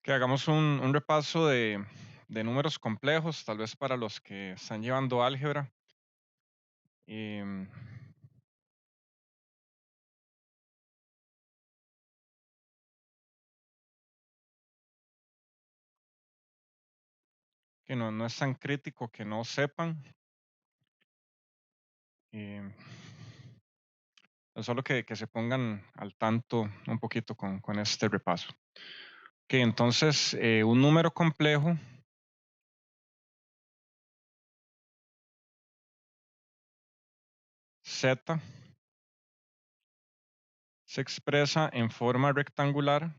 Que hagamos un repaso de números complejos, tal vez para los que están llevando álgebra. em, que no es tan crítico que no sepan. em, Solo que se pongan al tanto un poquito con este repaso. Que entonces, un número complejo z se expresa en forma rectangular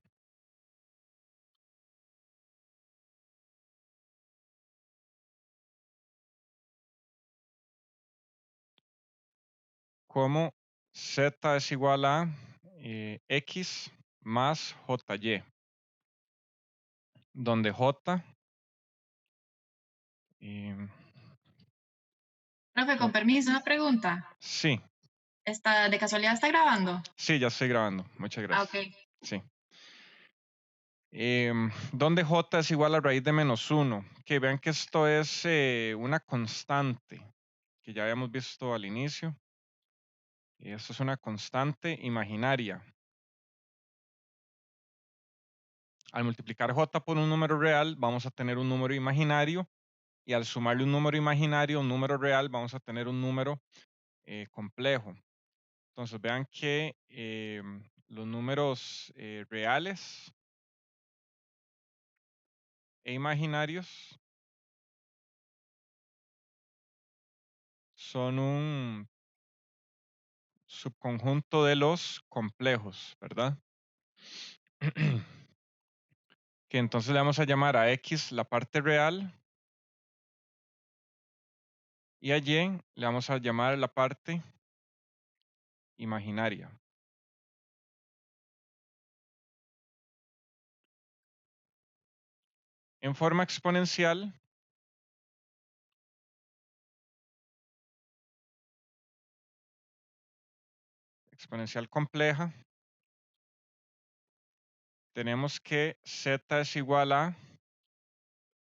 como z es igual a x más jy, donde j em, Profe, con do- permiso, una pregunta. sí. ¿De casualidad está grabando? Sí, ya estoy grabando. Muchas Ah, ok. gracias. Sí. Donde j es igual a raíz de -1. Que vean que esto es una constante que ya habíamos visto al inicio. Y esto es una constante imaginaria. Al multiplicar j por un número real, vamos a tener un número imaginario. Y al sumarle un número imaginario a un número real, vamos a tener un número complejo. Entonces vean que los números reales e imaginarios son un subconjunto de los complejos, ¿verdad? Que entonces le vamos a llamar a X la parte real y a Y le vamos a llamar la parte imaginaria. En forma exponencial compleja, tenemos que Z es igual a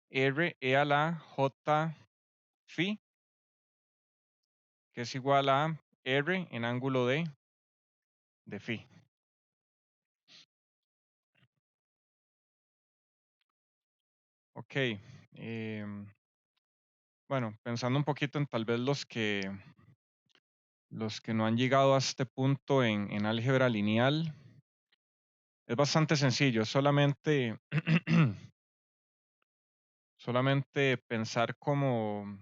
R e a la J phi, que es igual a R en ángulo de phi. Ok. Bueno, pensando un poquito en tal vez los que no han llegado a este punto en álgebra lineal, es bastante sencillo, es solamente pensar como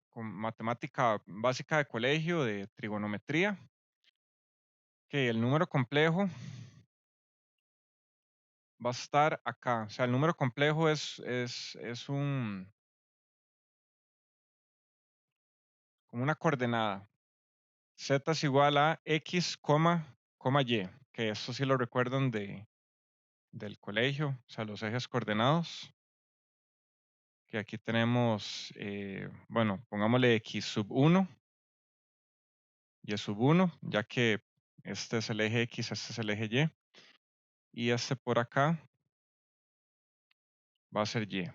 con matemática básica de colegio, de trigonometría, que el número complejo va a estar acá. O sea, el número complejo es como una coordenada. Z es igual a X, coma Y, que eso sí lo recuerdan del colegio, o sea, los ejes coordenados. Que aquí tenemos, bueno, pongámosle X sub 1 y sub 1, ya que este es el eje X, este es el eje Y, y este por acá va a ser Y.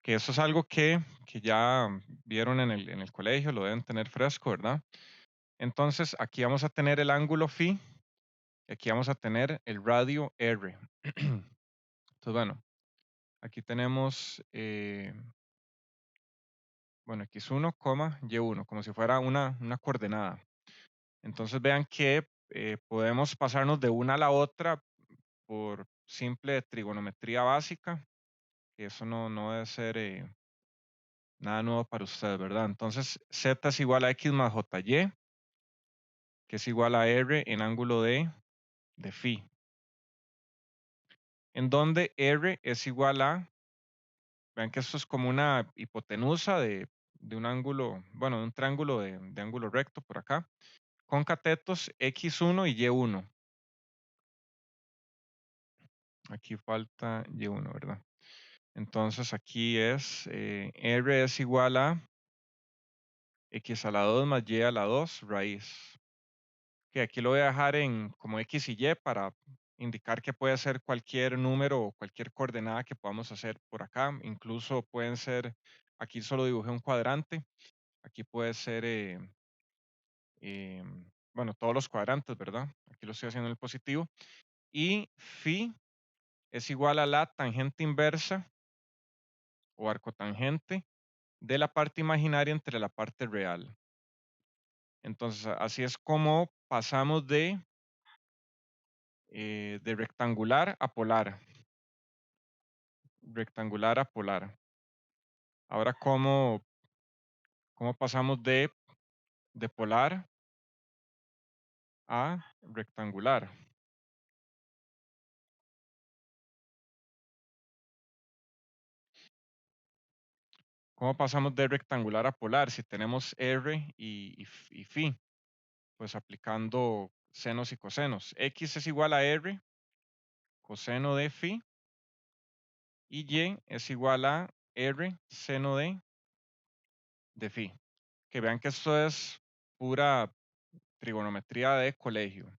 Que eso es algo que ya vieron en el colegio, lo deben tener fresco, ¿verdad? Entonces, aquí vamos a tener el ángulo phi y aquí vamos a tener el radio R. Entonces, bueno, aquí tenemos, bueno, X1, Y1, como si fuera una coordenada. Entonces vean que podemos pasarnos de una a la otra por simple trigonometría básica, que eso no debe ser nada nuevo para ustedes, ¿verdad? Entonces Z es igual a X más JY, que es igual a R en ángulo de phi, en donde R es igual a, vean que esto es como una hipotenusa de un ángulo, bueno, de un triángulo de ángulo recto por acá, con catetos X1 y Y1. Aquí falta Y1, ¿verdad? Entonces aquí es R es igual a X a la 2 más Y a la 2 raíz. Que aquí lo voy a dejar en como X y Y indicar que puede ser cualquier número o cualquier coordenada que podamos hacer por acá. Incluso pueden ser, aquí solo dibujé un cuadrante, aquí puede ser, bueno, todos los cuadrantes, ¿verdad? Aquí lo estoy haciendo en el positivo. Y phi es igual a la tangente inversa o arcotangente de la parte imaginaria entre la parte real. Entonces, así es como pasamos de rectangular a polar. Rectangular a polar. Ahora, ¿cómo pasamos de polar a rectangular? ¿Cómo pasamos de rectangular a polar si tenemos R y phi? Pues aplicando senos y cosenos. X es igual a R, coseno de phi, y Y es igual a R, seno de phi. Que vean que esto es pura trigonometría de colegio.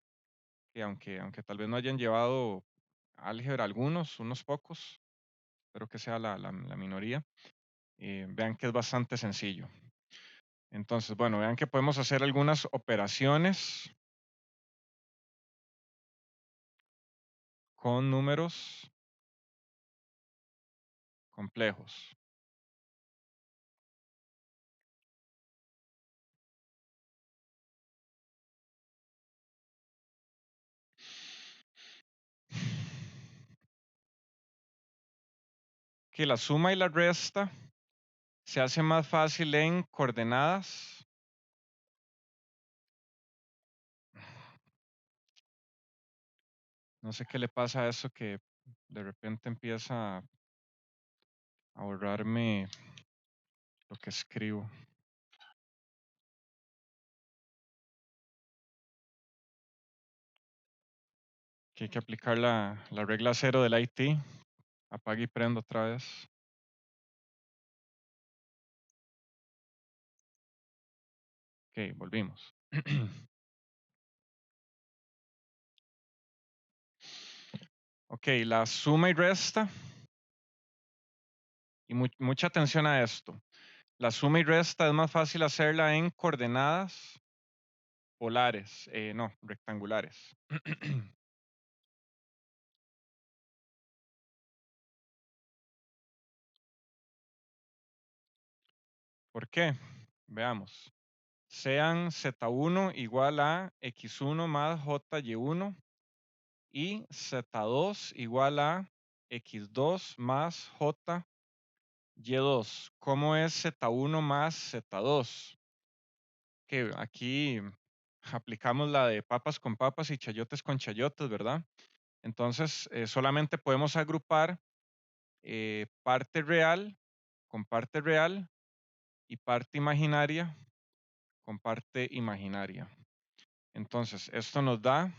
Que aunque tal vez no hayan llevado álgebra algunos, unos pocos, espero que sea la minoría, vean que es bastante sencillo. Entonces, bueno, vean que podemos hacer algunas operaciones con números complejos. Que la suma y la resta se hace más fácil en coordenadas. No sé qué le pasa a eso que de repente empieza a borrarme lo que escribo. Que hay que aplicar la regla cero del IT. Apague y prendo otra vez. Ok, volvimos. Ok, la suma y resta. Y mucha atención a esto. La suma y resta es más fácil hacerla en coordenadas polares, no, rectangulares. ¿Por qué? Veamos. Sean Z1 igual a X1 más JY1 y Z2 igual a X2 más JY2. ¿Cómo es Z1 más Z2? Que aquí aplicamos la de papas con papas y chayotes con chayotes, ¿verdad? Entonces, solamente podemos agrupar parte real con parte real y parte imaginaria con parte imaginaria. Entonces, esto nos da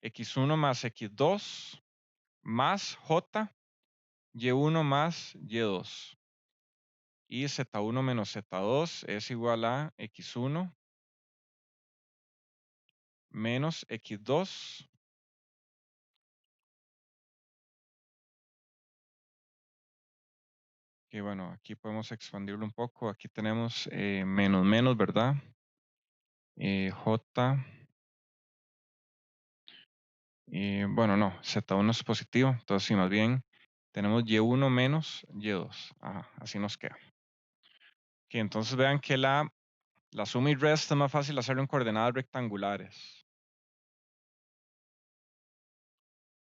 X1 más X2 más J, Y1 más Y2. Y Z1 menos Z2 es igual a X1 menos X2. Que bueno, aquí podemos expandirlo un poco. Aquí tenemos menos menos, ¿verdad? J. Bueno, no, Z1 es positivo. Entonces, sí, más bien tenemos Y1 menos Y2. Ajá, así nos queda. Que entonces vean que la suma y resta es más fácil hacerlo en coordenadas rectangulares.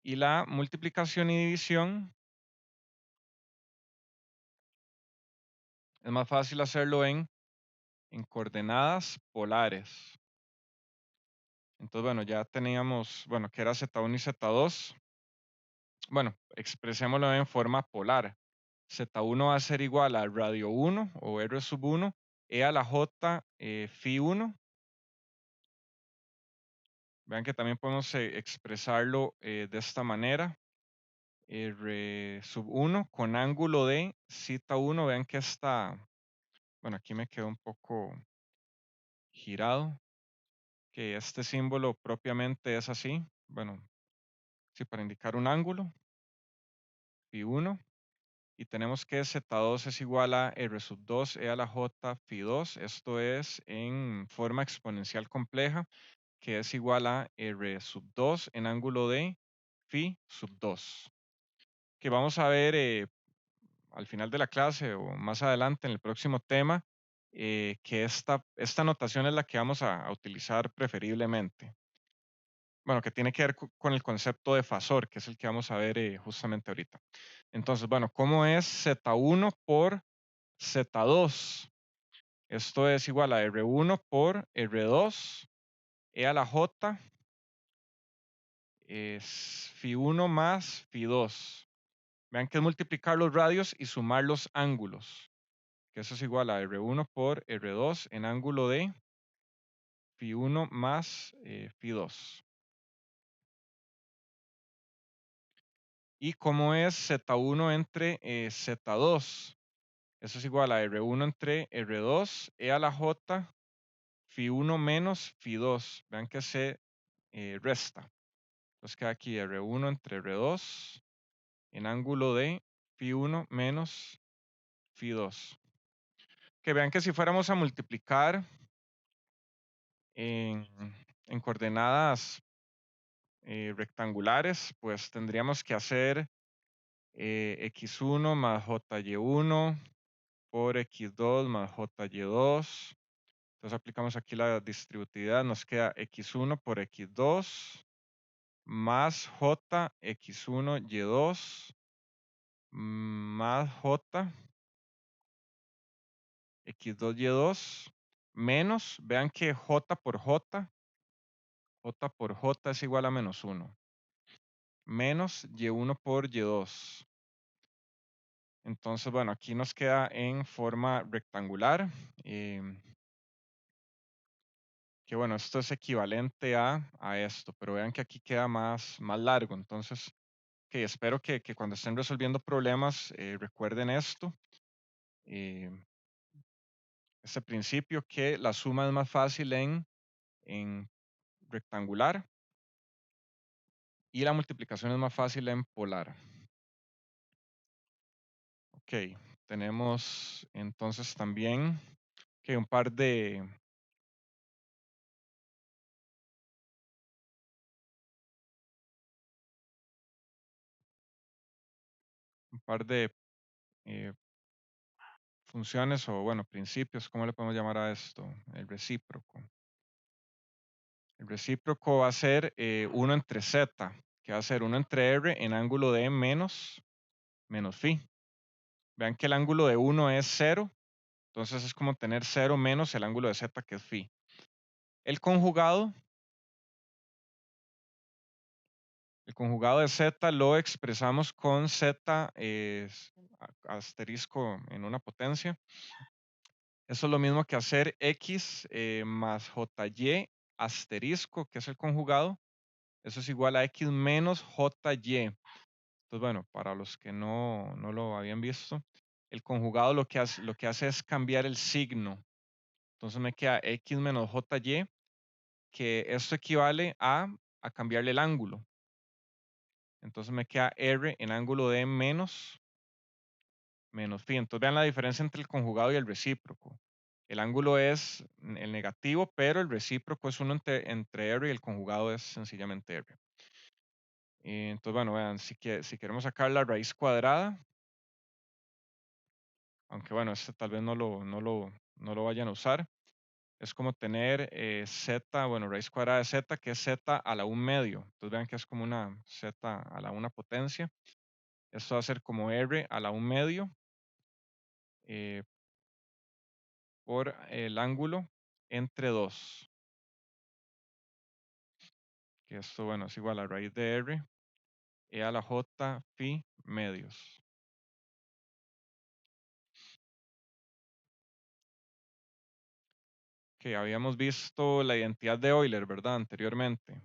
Y la multiplicación y división es más fácil hacerlo en coordenadas polares. Entonces, bueno, ya teníamos, bueno, que era Z1 y Z2. Bueno, expresémoslo en forma polar. Z1 va a ser igual a radio 1 o R sub 1, E a la J phi 1. Vean que también podemos expresarlo de esta manera. R sub 1 con ángulo de zeta 1. Vean que está, bueno, aquí me quedó un poco girado, que este símbolo propiamente es así. Bueno, sí, para indicar un ángulo, phi 1. Y tenemos que Z2 es igual a R sub 2 e a la J phi 2. Esto es en forma exponencial compleja, que es igual a R sub 2 en ángulo de phi sub 2. Que vamos a ver al final de la clase o más adelante en el próximo tema, que esta notación es la que vamos a utilizar preferiblemente. Bueno, que tiene que ver con el concepto de fasor, que es el que vamos a ver justamente ahorita. Entonces, bueno, ¿cómo es Z1 por Z2? Esto es igual a R1 por R2, e a la J es phi1 más phi2. Vean que es multiplicar los radios y sumar los ángulos, que eso es igual a R1 por R2 en ángulo de phi1 más phi2. ¿Y cómo es Z1 entre Z2? Eso es igual a R1 entre R2 e a la J phi1 menos phi2. Vean que se resta. Entonces queda aquí R1 entre R2 en ángulo de phi1 menos phi2. Que vean que si fuéramos a multiplicar en, en coordenadas rectangulares, pues tendríamos que hacer x1 más jy1 por x2 más jy2. Entonces aplicamos aquí la distributividad, nos queda x1 por x2 más j x1 y2 más j x2 y2 menos, vean que j por j es igual a menos 1, menos y1 por y2. Entonces, bueno, aquí nos queda en forma rectangular. Que bueno, esto es equivalente a esto, pero vean que aquí queda más largo. Entonces, que espero que cuando estén resolviendo problemas recuerden esto, eh, este principio, que la suma es más fácil en rectangular y la multiplicación es más fácil en polar. Ok, tenemos entonces también que un par de eh, funciones o bueno, principios, ¿cómo le podemos llamar a esto? El recíproco. El recíproco va a ser 1 entre z, que va a ser 1 entre r en ángulo de menos phi. Vean que el ángulo de 1 es 0, entonces es como tener 0 menos el ángulo de z, que es phi. El conjugado de z lo expresamos con z asterisco en una potencia. Eso es lo mismo que hacer x más jy asterisco, que es el conjugado. Eso es igual a x menos jy. Entonces, bueno, para los que no lo habían visto, el conjugado lo que hace es cambiar el signo. Entonces me queda x menos jy, que esto equivale a cambiarle el ángulo. Entonces me queda r en ángulo de menos phi. Entonces vean la diferencia entre el conjugado y el recíproco. El ángulo es el negativo, pero el recíproco es 1 entre r y el conjugado es sencillamente r. Entonces, bueno, vean, si queremos sacar la raíz cuadrada, aunque bueno, este tal vez no lo vayan a usar, es como tener z, bueno, raíz cuadrada de z, que es z a la 1 medio. Entonces vean que es como una z a la 1 potencia. Esto va a ser como r a la 1 medio eh, por el ángulo entre 2. Que esto, bueno, es igual a raíz de r e a la j phi medios. Que habíamos visto la identidad de Euler, ¿verdad? Anteriormente.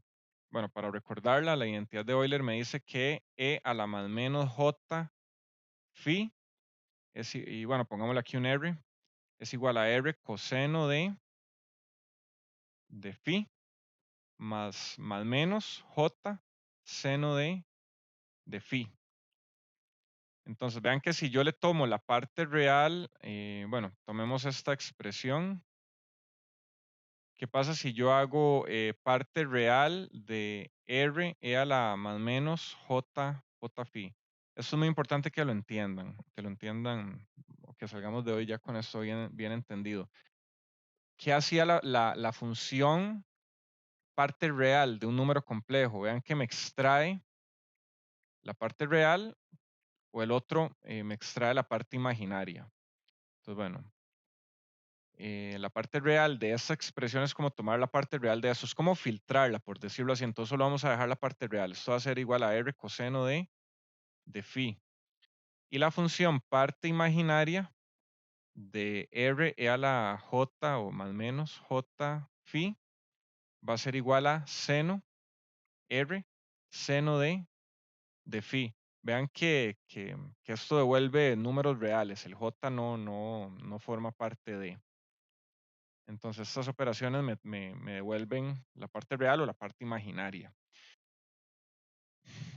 Bueno, para recordarla, la identidad de Euler me dice que e a la más menos j phi y bueno, pongámosle aquí un r, es igual a r coseno de phi más menos j seno de phi. Entonces, vean que si yo le tomo la parte real, bueno, tomemos esta expresión. ¿Qué pasa si yo hago parte real de R e a la más menos J phi? Eso es muy importante que lo entiendan, o que salgamos de hoy ya con esto bien entendido. ¿Qué hacía la función parte real de un número complejo? Vean que me extrae la parte real o el otro me extrae la parte imaginaria. Entonces, bueno, la parte real de esta expresión es como tomar la parte real de eso, es como filtrarla, por decirlo así. Entonces solo vamos a dejar la parte real. Esto va a ser igual a R coseno de phi. Y la función parte imaginaria de R e a la J o más menos J phi va a ser igual a seno R seno de phi. Vean que esto devuelve números reales. El J no forma parte de. Entonces, estas operaciones me devuelven la parte real o la parte imaginaria.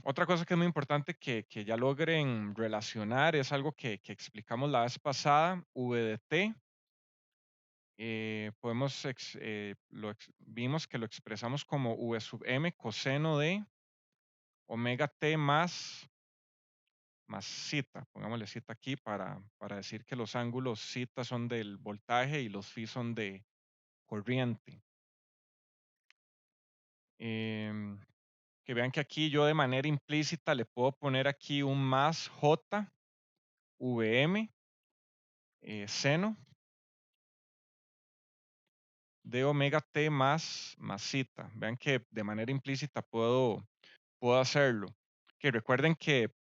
Otra cosa que es muy importante que ya logren relacionar es algo que explicamos la vez pasada, V de t. Vimos que lo expresamos como V sub m coseno de omega t más zeta. Pongámosle zeta aquí para decir que los ángulos zeta son del voltaje y los phi son de corriente. Em, que vean que aquí yo de manera implícita le puedo poner aquí un más J, VM, seno de omega t más zeta. Vean que de manera implícita puedo hacerlo. Que recuerden que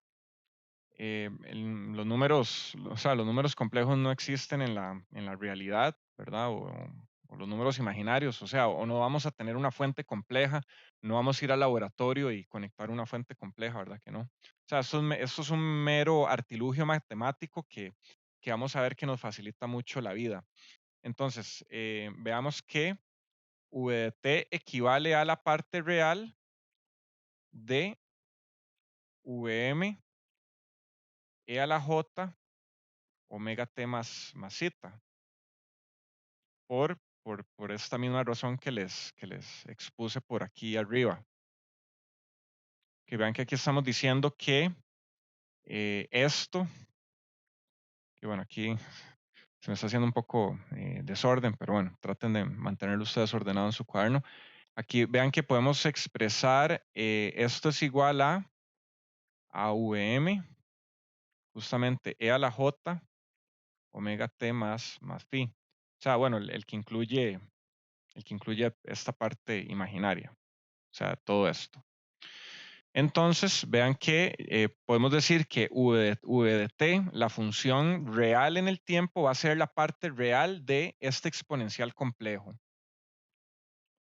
los números, o sea, los números complejos no existen en la realidad, ¿verdad? O los números imaginarios, o sea, o no vamos a tener una fuente compleja, no vamos a ir al laboratorio y conectar una fuente compleja, ¿verdad? Que no. O sea, esto es un mero artilugio matemático que vamos a ver que nos facilita mucho la vida. Entonces, veamos que V de t equivale a la parte real de Vm e a la j omega t más zeta. Por esta misma razón que les expuse por aquí arriba. Que vean que aquí estamos diciendo que esto, que bueno, aquí se me está haciendo un poco desorden, pero bueno, traten de mantenerlo ustedes ordenado en su cuaderno. Aquí vean que podemos expresar esto es igual a Vm, justamente e a la j, omega t más phi. O sea, bueno, el que incluye esta parte imaginaria. O sea, todo esto. Entonces, vean que podemos decir que v de t, la función real en el tiempo, va a ser la parte real de este exponencial complejo.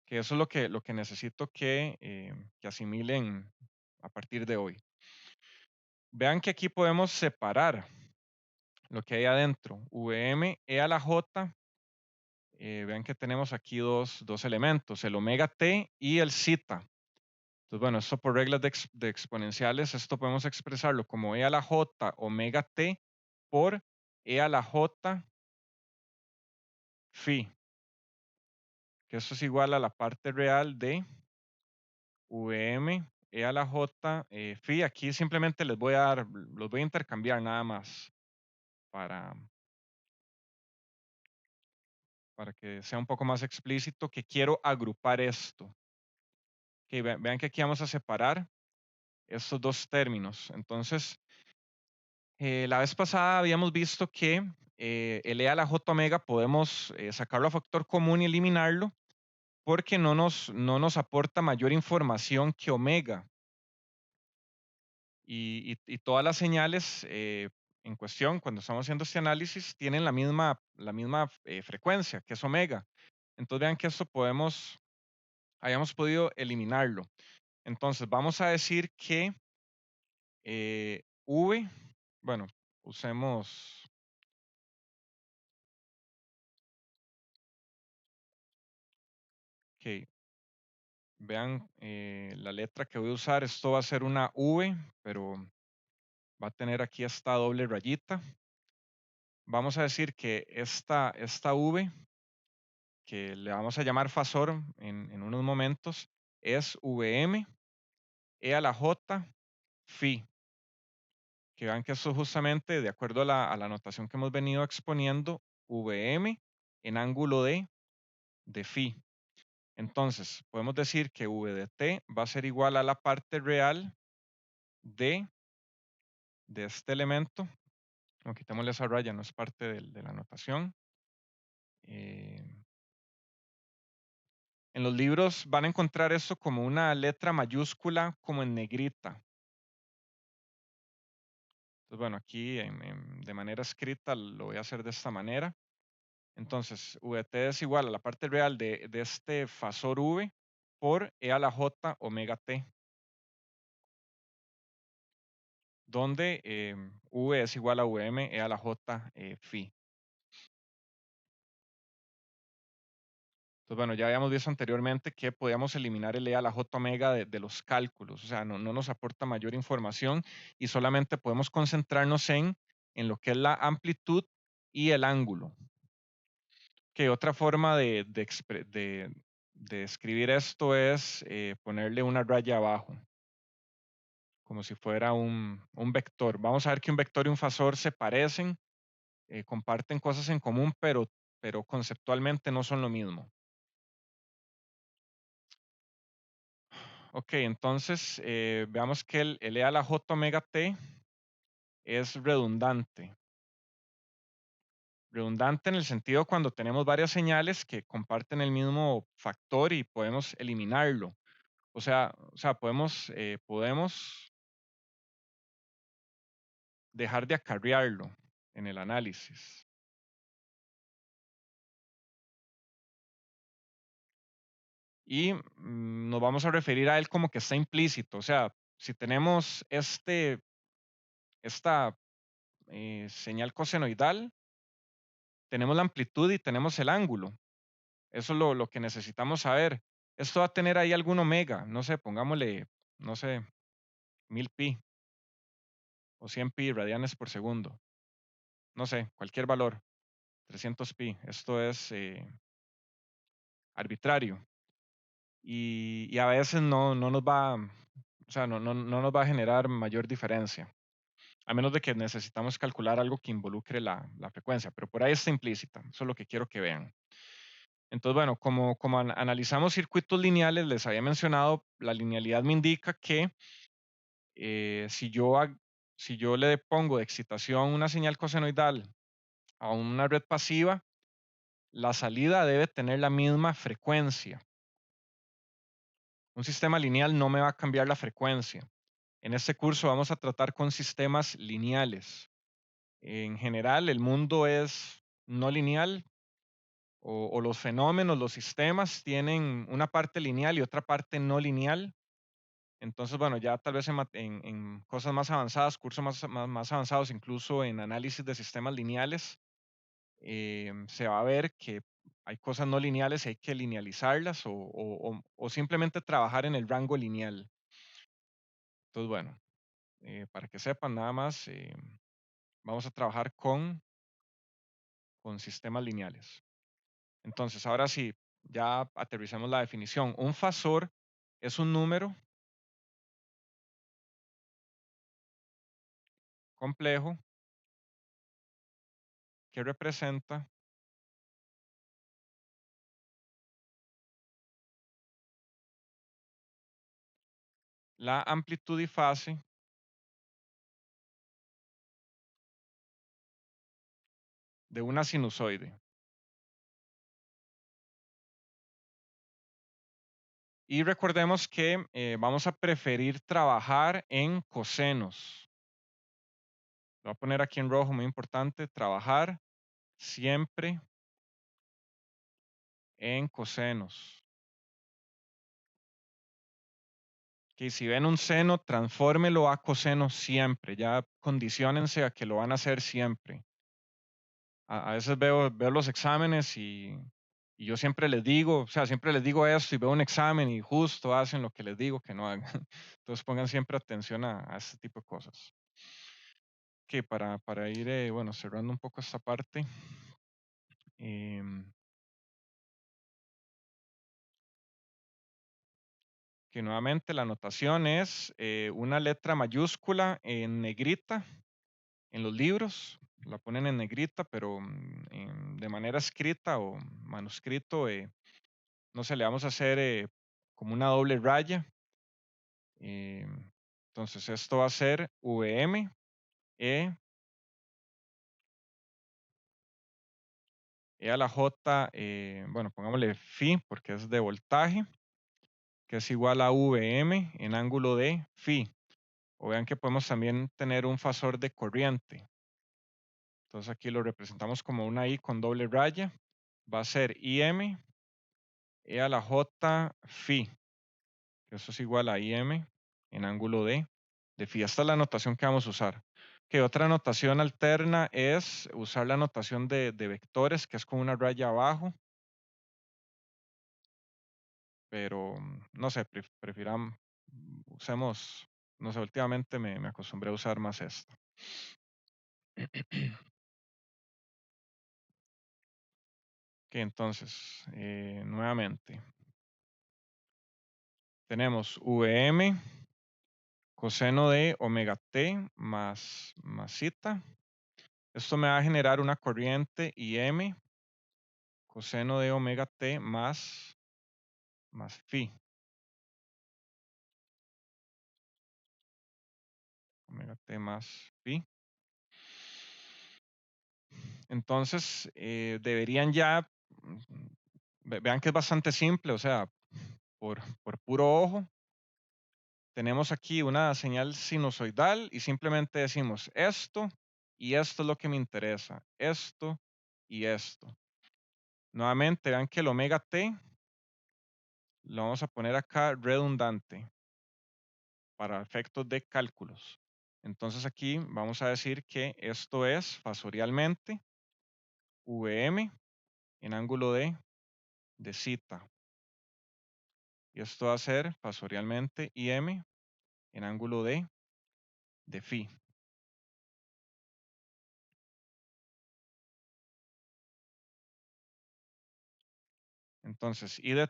Que eso es lo que necesito que asimilen a partir de hoy. Vean que aquí podemos separar lo que hay adentro. Vm e a la j. Vean que tenemos aquí dos elementos, el omega t y el zeta. Entonces, bueno, esto por reglas de exponenciales, esto podemos expresarlo como e a la j omega t por e a la j phi, que eso es igual a la parte real de Vm e a la j phi. Aquí simplemente los voy a intercambiar nada más para, para que sea un poco más explícito que quiero agrupar esto. Que vean que aquí vamos a separar estos dos términos. Entonces, la vez pasada habíamos visto que el e a la j omega podemos sacarlo a factor común y eliminarlo porque no nos aporta mayor información que omega. Y todas las señales en cuestión, cuando estamos haciendo este análisis, tienen la misma frecuencia, que es omega. Entonces vean que esto hayamos podido eliminarlo. Entonces vamos a decir que V, bueno, usemos, ok, Vean la letra que voy a usar. Esto va a ser una V, pero va a tener aquí esta doble rayita. Vamos a decir que esta V, que le vamos a llamar fasor en unos momentos, es Vm e a la j phi. Que vean que esto es justamente de acuerdo a la notación que hemos venido exponiendo, Vm en ángulo de phi. Entonces, podemos decir que V de t va a ser igual a la parte real de este elemento. No, quitémosle esa raya, no es parte de la notación. En los libros van a encontrar esto como una letra mayúscula, como en negrita. Entonces, bueno, aquí de manera escrita lo voy a hacer de esta manera. Entonces, Vt es igual a la parte real de este fasor V por e a la j omega t, donde V es igual a Vm e a la j phi. Entonces, bueno, ya habíamos visto anteriormente que podíamos eliminar el e a la j omega de los cálculos, o sea, no nos aporta mayor información y solamente podemos concentrarnos en lo que es la amplitud y el ángulo. Que otra forma de escribir esto es ponerle una raya abajo, como si fuera un vector. Vamos a ver que un vector y un fasor se parecen, comparten cosas en común, pero conceptualmente no son lo mismo. Ok, entonces veamos que el e a la j omega t es redundante. Redundante en el sentido cuando tenemos varias señales que comparten el mismo factor y podemos eliminarlo. O sea, podemos dejar de acarrearlo en el análisis. Y nos vamos a referir a él como que está implícito. O sea, si tenemos esta señal cosenoidal, tenemos la amplitud y tenemos el ángulo. Eso es lo que necesitamos saber. Esto va a tener ahí algún omega, no sé, pongámosle, no sé, 1000 pi o 100 pi radianes por segundo. No sé, cualquier valor, 300 pi. Esto es arbitrario. Y a veces no nos va, o sea, no nos va a generar mayor diferencia, a menos de que necesitamos calcular algo que involucre la frecuencia, pero por ahí está implícita. Eso es lo que quiero que vean. Entonces, bueno, como analizamos circuitos lineales, les había mencionado, la linealidad me indica que si yo le pongo de excitación una señal cosenoidal a una red pasiva, la salida debe tener la misma frecuencia. Un sistema lineal no me va a cambiar la frecuencia. En este curso vamos a tratar con sistemas lineales. En general, el mundo es no lineal o los fenómenos, los sistemas tienen una parte lineal y otra parte no lineal. Entonces, bueno, ya tal vez en cosas más avanzadas, cursos más avanzados, incluso en análisis de sistemas lineales, se va a ver que hay cosas no lineales y hay que linealizarlas o simplemente trabajar en el rango lineal. Entonces, bueno, para que sepan nada más, vamos a trabajar con sistemas lineales. Entonces, ahora sí, ya aterrizamos la definición. Un fasor es un número complejo que representa la amplitud y fase de una sinusoide. Y recordemos que vamos a preferir trabajar en cosenos. Lo voy a poner aquí en rojo, muy importante, trabajar siempre en cosenos. Que si ven un seno, transfórmelo a coseno siempre. Ya condiciónense a que lo van a hacer siempre. A veces veo los exámenes y Y yo siempre les digo, o sea, siempre les digo esto y veo un examen y justo hacen lo que les digo que no hagan. Entonces pongan siempre atención a este tipo de cosas. Que para ir, bueno, cerrando un poco esta parte, em, que nuevamente la anotación es una letra mayúscula en negrita en los libros, la ponen en negrita, pero de manera escrita o manuscrito, no sé, le vamos a hacer como una doble raya. Entonces esto va a ser VM, E, E a la J, bueno, pongámosle phi porque es de voltaje, que es igual a VM en ángulo de phi. O vean que podemos también tener un fasor de corriente. Entonces aquí lo representamos como una I con doble raya. Va a ser IM, E a la J, phi, que eso es igual a IM en ángulo de phi. Esta es la notación que vamos a usar. Que otra notación alterna es usar la notación de vectores, que es con una raya abajo, pero no sé, usemos, no sé, últimamente me acostumbré a usar más esto. Que entonces, nuevamente, tenemos VM coseno de omega t más zeta. Esto me va a generar una corriente IM coseno de omega t más phi. Omega t más phi. Entonces, deberían ya, vean que es bastante simple, o sea, por puro ojo, tenemos aquí una señal sinusoidal y simplemente decimos esto y esto es lo que me interesa, esto y esto. Nuevamente, vean que el omega t lo vamos a poner acá redundante para efectos de cálculos. Entonces aquí vamos a decir que esto es fasorialmente VM en ángulo de zeta. Y esto va a ser fasorialmente IM en ángulo de phi. Entonces, I de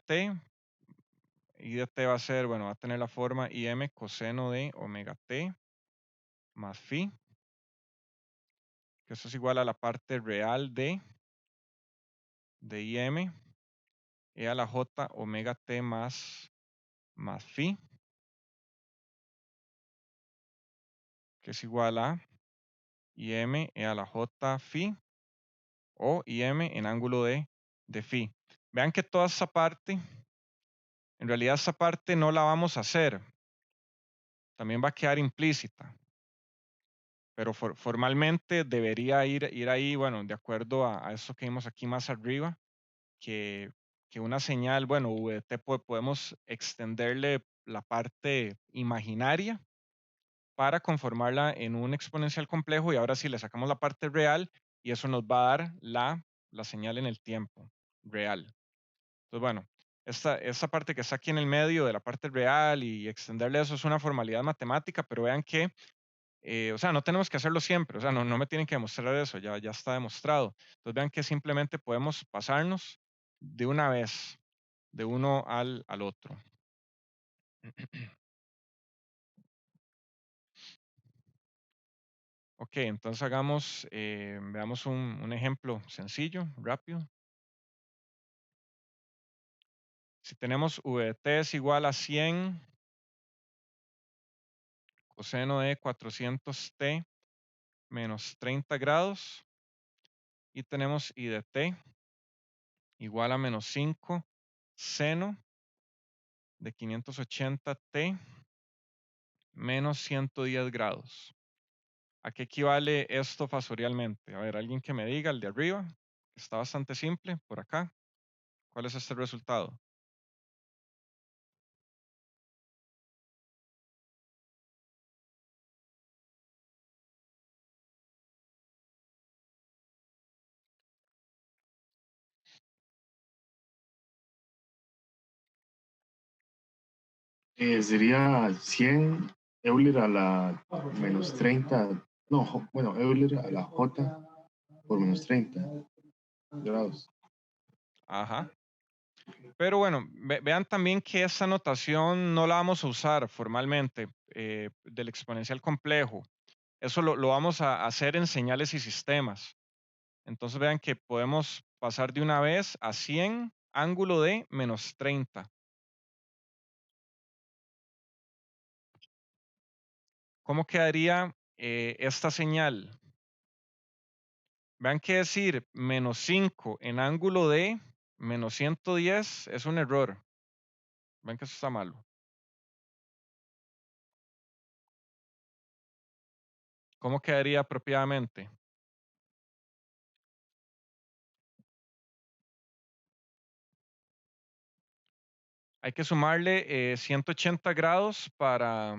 t va a ser, bueno, va a tener la forma IM coseno de omega t más phi, que eso es igual a la parte real de IM, e a la j omega t más phi, que es igual a IM e a la j phi o IM en ángulo de phi. Vean que toda esta parte, en realidad esta parte no la vamos a hacer, también va a quedar implícita, pero formalmente debería ir ahí, bueno, de acuerdo a esto que vimos aquí más arriba, que, que una señal, bueno, VT podemos extenderle la parte imaginaria para conformarla en un exponencial complejo y ahora sí le sacamos la parte real y eso nos va a dar la señal en el tiempo real. Entonces, bueno, esta parte que está aquí en el medio de la parte real y extenderle eso es una formalidad matemática, pero vean que, o sea, no tenemos que hacerlo siempre, o sea, no me tienen que demostrar eso, ya está demostrado. Entonces, vean que simplemente podemos pasarnos de una vez, de uno al otro. Ok, entonces veamos un ejemplo sencillo, rápido. Si tenemos v de t es igual a 100 coseno de 400t menos 30 grados y tenemos i de t igual a menos 5 seno de 580t menos 110 grados. ¿A qué equivale esto fasorialmente? A ver, alguien que me diga, el de arriba, está bastante simple, por acá. ¿Cuál es este resultado? Sería 100 Euler a la menos 30. No, bueno, Euler a la J por menos 30 grados. Ajá. Pero bueno, vean también que esta notación no la vamos a usar formalmente del exponencial complejo. Eso lo vamos a hacer en señales y sistemas. Entonces vean que podemos pasar de una vez a 100 ángulo de menos 30. ¿Cómo quedaría esta señal? Vean que decir menos 5 en ángulo de menos 110 es un error. Vean que eso está malo. ¿Cómo quedaría apropiadamente? Hay que sumarle 180 grados para...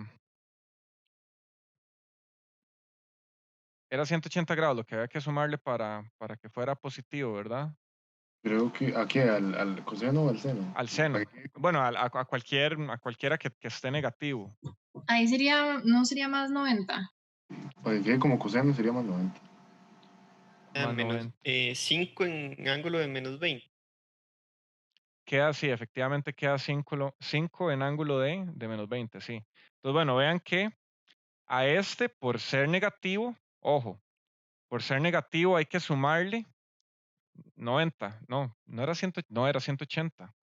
Era 180 grados lo que había que sumarle para que fuera positivo, ¿verdad? Creo que aquí al coseno o al seno. Al Para seno. que, Bueno, a cualquiera que esté negativo. Ahí sería, no sería más 90. para que quede como coseno sería más 90. Más 90. 5 en ángulo de menos 20. Queda así, efectivamente queda 5 en ángulo de menos 20, sí. Entonces, bueno, vean que a este, por ser negativo, ojo, por ser negativo hay que sumarle 90. No era 100, no era 180.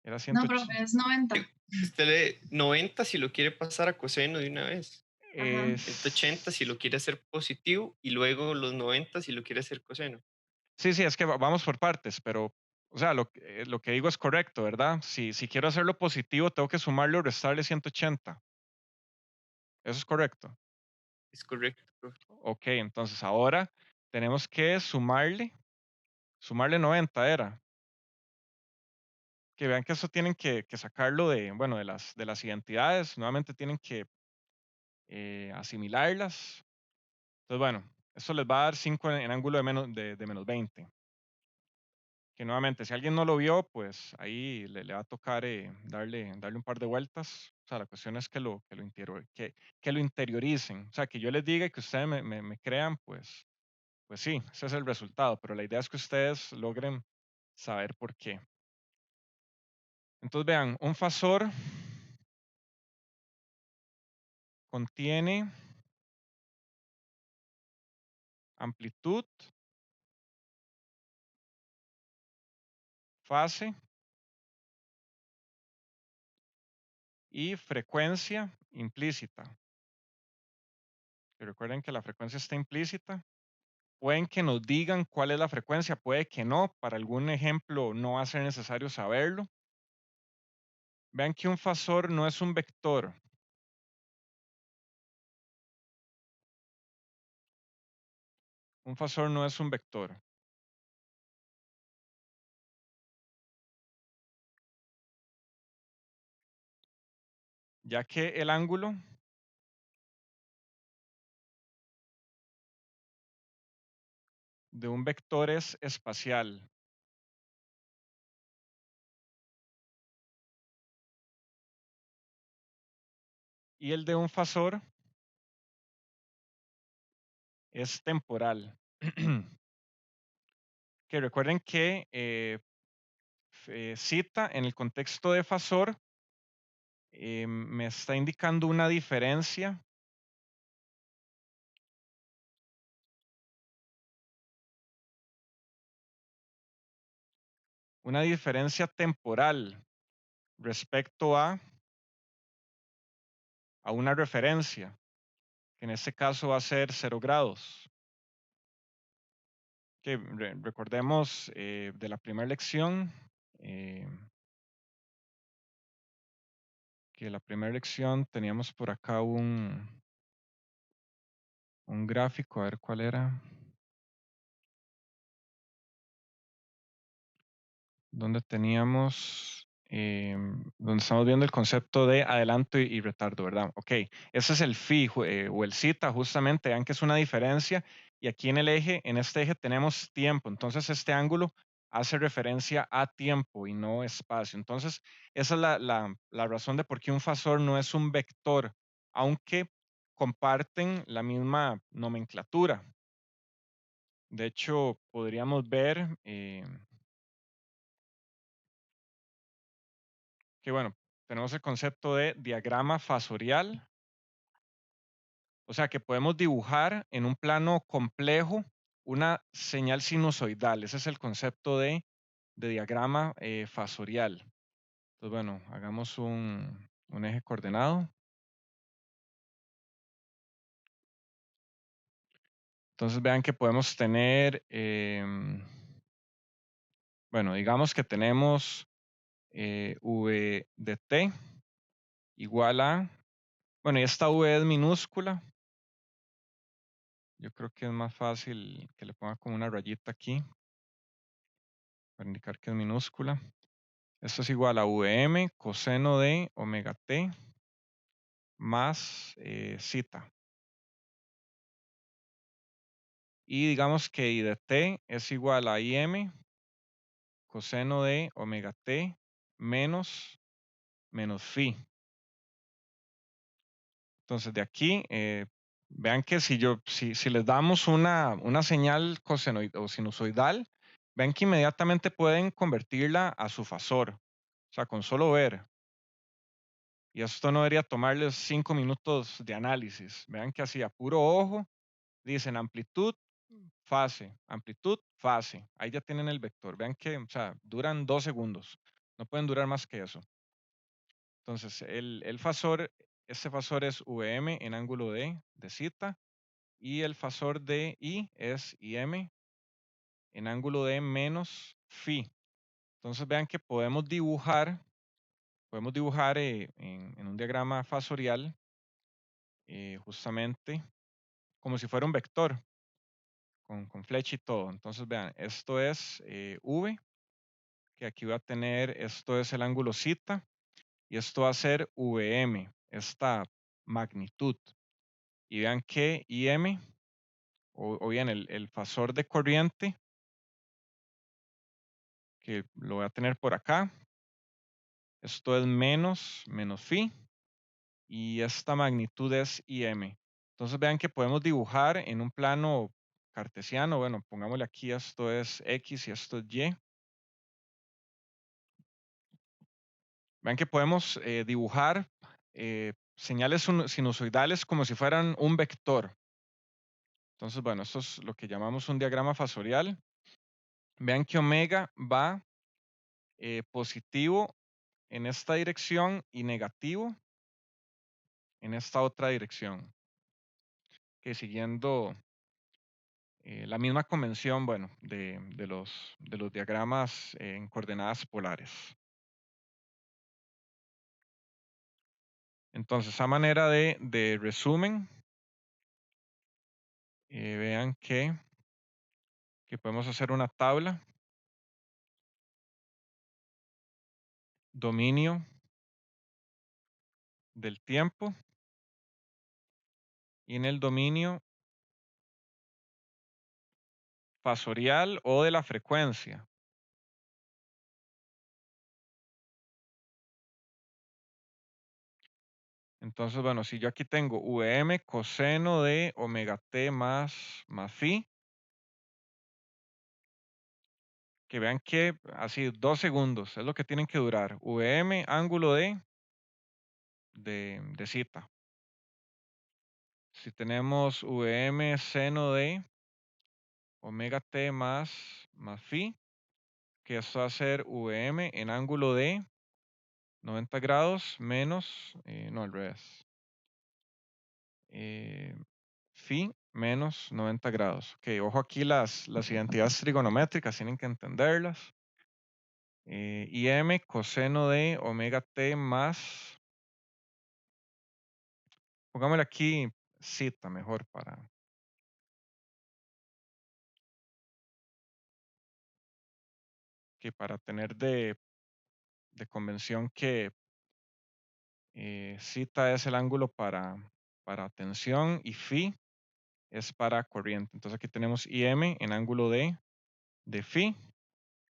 Era No, 180. profe, es 90. Usted lee 90 si lo quiere pasar a coseno de una vez. Ajá. 180 si lo quiere hacer positivo y luego los 90 si lo quiere hacer coseno. Sí, sí, es que vamos por partes, pero, o sea, lo que digo es correcto, ¿verdad? Si quiero hacerlo positivo, tengo que sumarle o restarle 180. Eso es correcto. Es correcto, profe. Ok, entonces ahora tenemos que sumarle 90 era. Que vean que eso tienen que sacarlo de, bueno, de las identidades, nuevamente tienen que asimilarlas. Entonces, bueno, eso les va a dar 5 en ángulo de menos 20. Que nuevamente, si alguien no lo vio, pues ahí le va a tocar darle un par de vueltas. O sea, la cuestión es que lo interioricen. O sea, que yo les diga y que ustedes me crean, pues sí, ese es el resultado. Pero la idea es que ustedes logren saber por qué. Entonces, vean, un fasor contiene amplitud, fase y frecuencia implícita. Y recuerden que la frecuencia está implícita. Pueden que nos digan cuál es la frecuencia, puede que no. Para algún ejemplo no va a ser necesario saberlo. Vean que un fasor no es un vector. Un fasor no es un vector. Ya que el ángulo de un vector es espacial. Y el de un fasor es temporal. Que recuerden que cita en el contexto de fasor me está indicando una diferencia temporal respecto a una referencia, que en este caso va a ser 0 grados. Que recordemos de la primera lección, eh, que la primera lección teníamos por acá un gráfico, a ver cuál era. Donde teníamos, donde estamos viendo el concepto de adelanto y retardo, ¿verdad? Ok, ese es el phi o el zeta, justamente, vean que es una diferencia. Y aquí en este eje tenemos tiempo. Entonces este ángulo hace referencia a tiempo y no espacio. Entonces, esa es la razón de por qué un fasor no es un vector, aunque comparten la misma nomenclatura. De hecho, podríamos ver que, bueno, tenemos el concepto de diagrama fasorial, o sea que podemos dibujar en un plano complejo una señal sinusoidal. Ese es el concepto de diagrama fasorial. Entonces, bueno, hagamos un eje coordenado. Entonces vean que podemos tener, bueno, digamos que tenemos v de t igual a, bueno, y esta v es minúscula. Yo creo que es más fácil que le ponga como una rayita aquí para indicar que es minúscula. Esto es igual a Vm coseno de omega t más zeta. Y digamos que I de t es igual a Im coseno de omega t menos phi. Entonces de aquí, vean que si les damos una señal cosenoide o sinusoidal, vean que inmediatamente pueden convertirla a su fasor. O sea, con solo ver. Y esto no debería tomarles 5 minutos de análisis. Vean que así a puro ojo dicen amplitud, fase. Ahí ya tienen el vector. Vean que, o sea, duran 2 segundos. No pueden durar más que eso. Entonces, el fasor, este fasor es Vm en ángulo de zeta. Y el fasor de I es Im en ángulo de menos phi. Entonces, vean que podemos dibujar en un diagrama fasorial justamente como si fuera un vector con flecha y todo. Entonces vean, esto es V, que aquí va a tener, esto es el ángulo zeta y esto va a ser Vm, esta magnitud. Y vean que Im, o bien el fasor de corriente, que lo voy a tener por acá, esto es menos phi y esta magnitud es Im. Entonces vean que podemos dibujar en un plano cartesiano, bueno, pongámosle aquí, esto es X y esto es Y. Vean que podemos dibujar señales sinusoidales como si fueran un vector. Entonces, bueno, esto es lo que llamamos un diagrama fasorial. Vean que omega va positivo en esta dirección y negativo en esta otra dirección. Que siguiendo la misma convención, bueno, de los diagramas en coordenadas polares. Entonces, a manera de resumen, vean que podemos hacer una tabla, dominio del tiempo y en el dominio fasorial o de la frecuencia. Entonces, bueno, si yo aquí tengo Vm coseno de omega t más phi, que vean que así 2 segundos es lo que tienen que durar. Vm ángulo de zeta. Si tenemos Vm seno de omega t más phi, que esto va a ser Vm en ángulo de 90 grados menos, no al revés, phi menos 90 grados. Ok, ojo aquí las identidades trigonométricas, tienen que entenderlas. Im coseno de omega t más, pongámosle aquí zeta mejor para tener de convención que zeta es el ángulo para tensión y phi es para corriente. Entonces aquí tenemos Im en ángulo de phi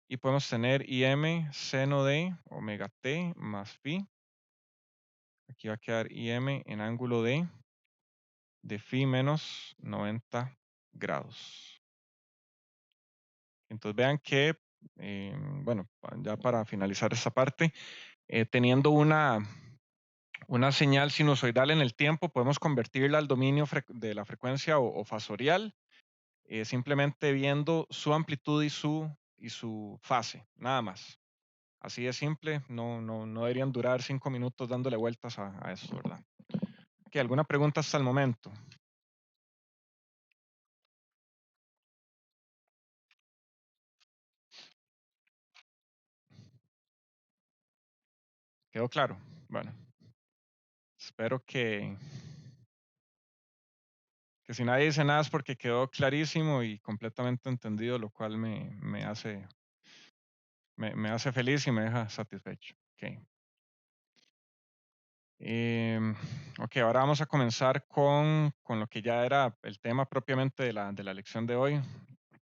Y podemos tener IM seno de omega t más phi. Aquí va a quedar IM en ángulo de phi menos 90 grados. Entonces vean que, bueno, ya para finalizar esta parte, teniendo una señal sinusoidal en el tiempo, podemos convertirla al dominio de la frecuencia o fasorial, simplemente viendo su amplitud y su fase, nada más. Así de simple, no deberían durar 5 minutos dándole vueltas a eso, ¿verdad? ¿Alguna pregunta hasta el momento? ¿Quedó claro? Bueno, espero que si nadie dice nada es porque quedó clarísimo y completamente entendido, lo cual me hace feliz y me deja satisfecho. Ok. Ok, ahora vamos a comenzar con lo que ya era el tema propiamente de la lección de hoy,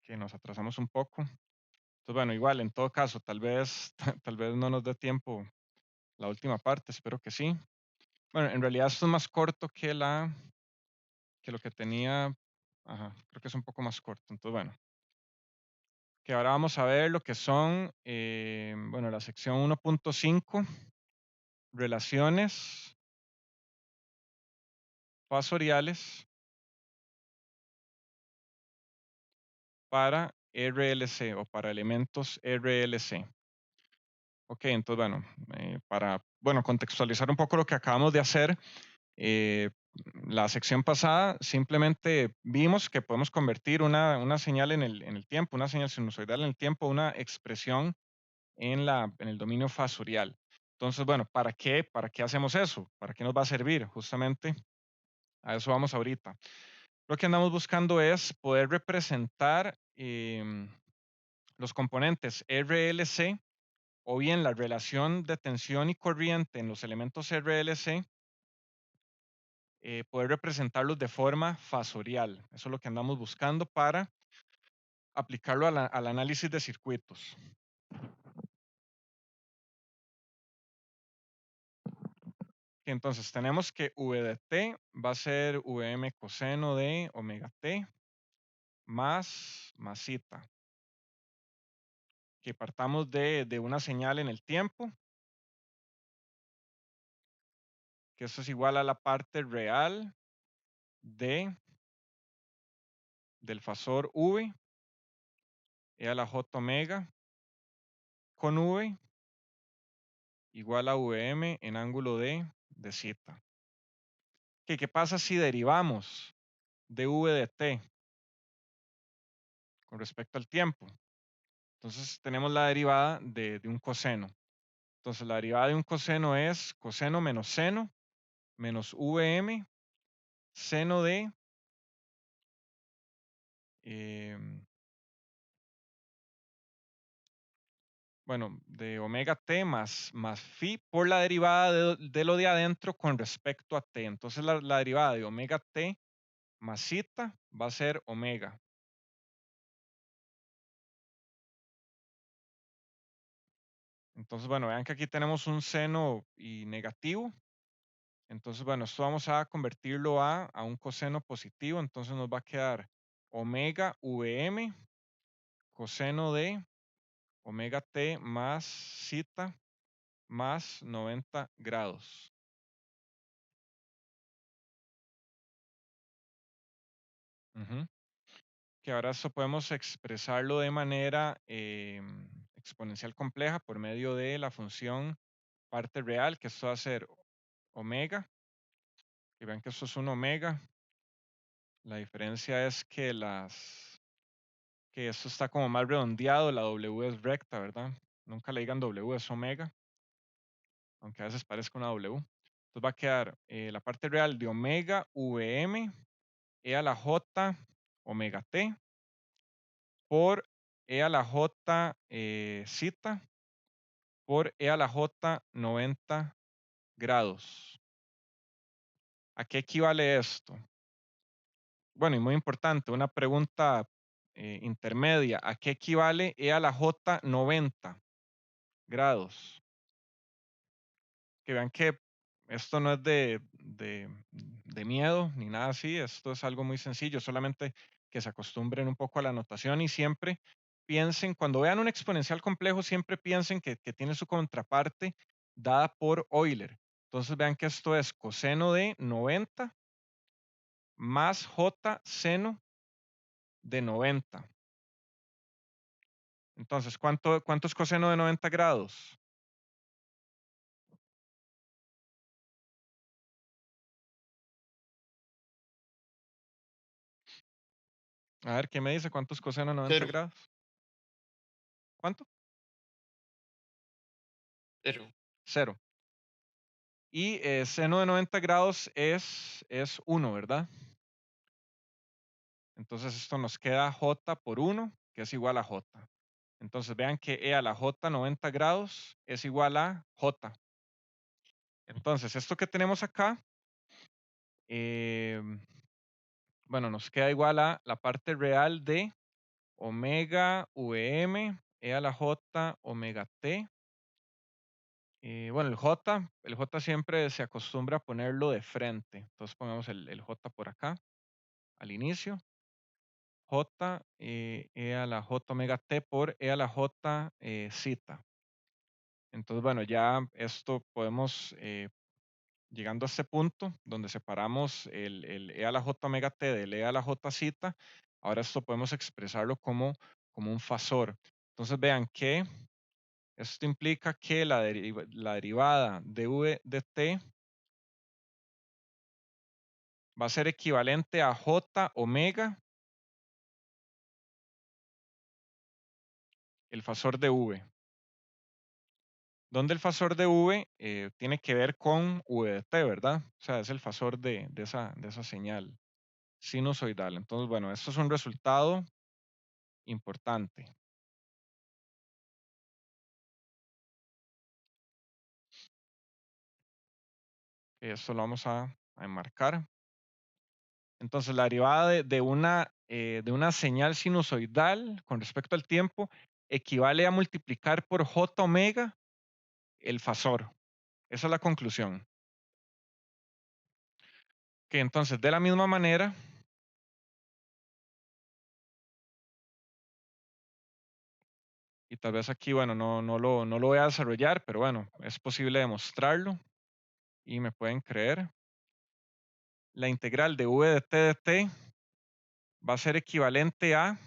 que nos atrasamos un poco. Entonces, bueno, igual, en todo caso, tal vez, tal vez no nos dé tiempo la última parte, espero que sí. Bueno, en realidad esto es más corto que lo que tenía. Ajá, creo que es un poco más corto. Entonces, bueno, que ahora vamos a ver lo que son, bueno, la sección 1.5, relaciones fasoriales para RLC o para elementos RLC. Ok, entonces, bueno, para, bueno, contextualizar un poco lo que acabamos de hacer, la sección pasada simplemente vimos que podemos convertir una señal en el tiempo, una señal sinusoidal en el tiempo, una expresión en el dominio fasorial. Entonces, bueno, ¿para qué hacemos eso? ¿Para qué nos va a servir? Justamente a eso vamos ahorita. Lo que andamos buscando es poder representar los componentes RLC o bien la relación de tensión y corriente en los elementos RLC, poder representarlos de forma fasorial. Eso es lo que andamos buscando para aplicarlo al análisis de circuitos. Entonces tenemos que V de t va a ser Vm coseno de omega t más zeta. Que partamos de una señal en el tiempo, que eso es igual a la parte real del fasor V e a la j omega con V igual a Vm en ángulo de zeta. ¿Qué pasa si derivamos de V de t con respecto al tiempo? Entonces tenemos la derivada de un coseno. Entonces la derivada de un coseno es coseno menos seno menos Vm seno de bueno, de omega t más phi por la derivada de lo de adentro con respecto a t. Entonces la derivada de omega t más zeta va a ser omega. Entonces, bueno, vean que aquí tenemos un seno y negativo. Entonces, bueno, esto vamos a convertirlo a un coseno positivo. Entonces nos va a quedar omega Vm coseno de omega t más zeta más 90 grados. Que ahora esto podemos expresarlo de manera exponencial compleja por medio de la función parte real, que esto va a ser omega. Y ven que esto es un omega. La diferencia es que esto está como más redondeado, la W es recta, ¿verdad? Nunca le digan W, es omega, aunque a veces parezca una W. Entonces va a quedar la parte real de omega Vm e a la j omega t por e a la j zeta por e a la j 90 grados. ¿A qué equivale esto? Bueno, y muy importante, una pregunta intermedia. ¿A qué equivale E a la J 90 grados? Que vean que esto no es de miedo ni nada así, esto es algo muy sencillo, solamente que se acostumbren un poco a la notación y siempre piensen, cuando vean un exponencial complejo, siempre piensen que tiene su contraparte dada por Euler. Entonces vean que esto es coseno de 90 más J seno de 90. Entonces, ¿cuánto es coseno de 90 grados? A ver, ¿qué me dice? ¿Cuánto es coseno de 90 Cero, grados? ¿Cuánto? cero. 0. Y seno de 90 grados es 1, ¿verdad? Entonces esto nos queda J por 1, que es igual a J. Entonces vean que E a la J 90 grados es igual a J. Entonces esto que tenemos acá, em, bueno, nos queda igual a la parte real de omega Vm E a la J omega T. Bueno, el J siempre se acostumbra a ponerlo de frente. Entonces pongamos el J por acá al inicio. J E a la J omega T por E a la J zeta. Entonces, bueno, ya esto podemos, llegando a este punto donde separamos el E a la J omega T del E a la J zeta, ahora esto podemos expresarlo como un fasor. Entonces vean que esto implica que la derivada de V de T va a ser equivalente a J omega, el fasor de V. Donde el fasor de V tiene que ver con V de T, ¿verdad? O sea, es el fasor de esa señal sinusoidal. Entonces, bueno, esto es un resultado importante. Esto lo vamos a enmarcar. Entonces, la derivada de una señal sinusoidal con respecto al tiempo equivale a multiplicar por J omega el fasor. Esa es la conclusión. Que entonces, de la misma manera, y tal vez aquí, bueno, no lo voy a desarrollar, pero bueno, es posible demostrarlo y me pueden creer. La integral de v de t va a ser equivalente a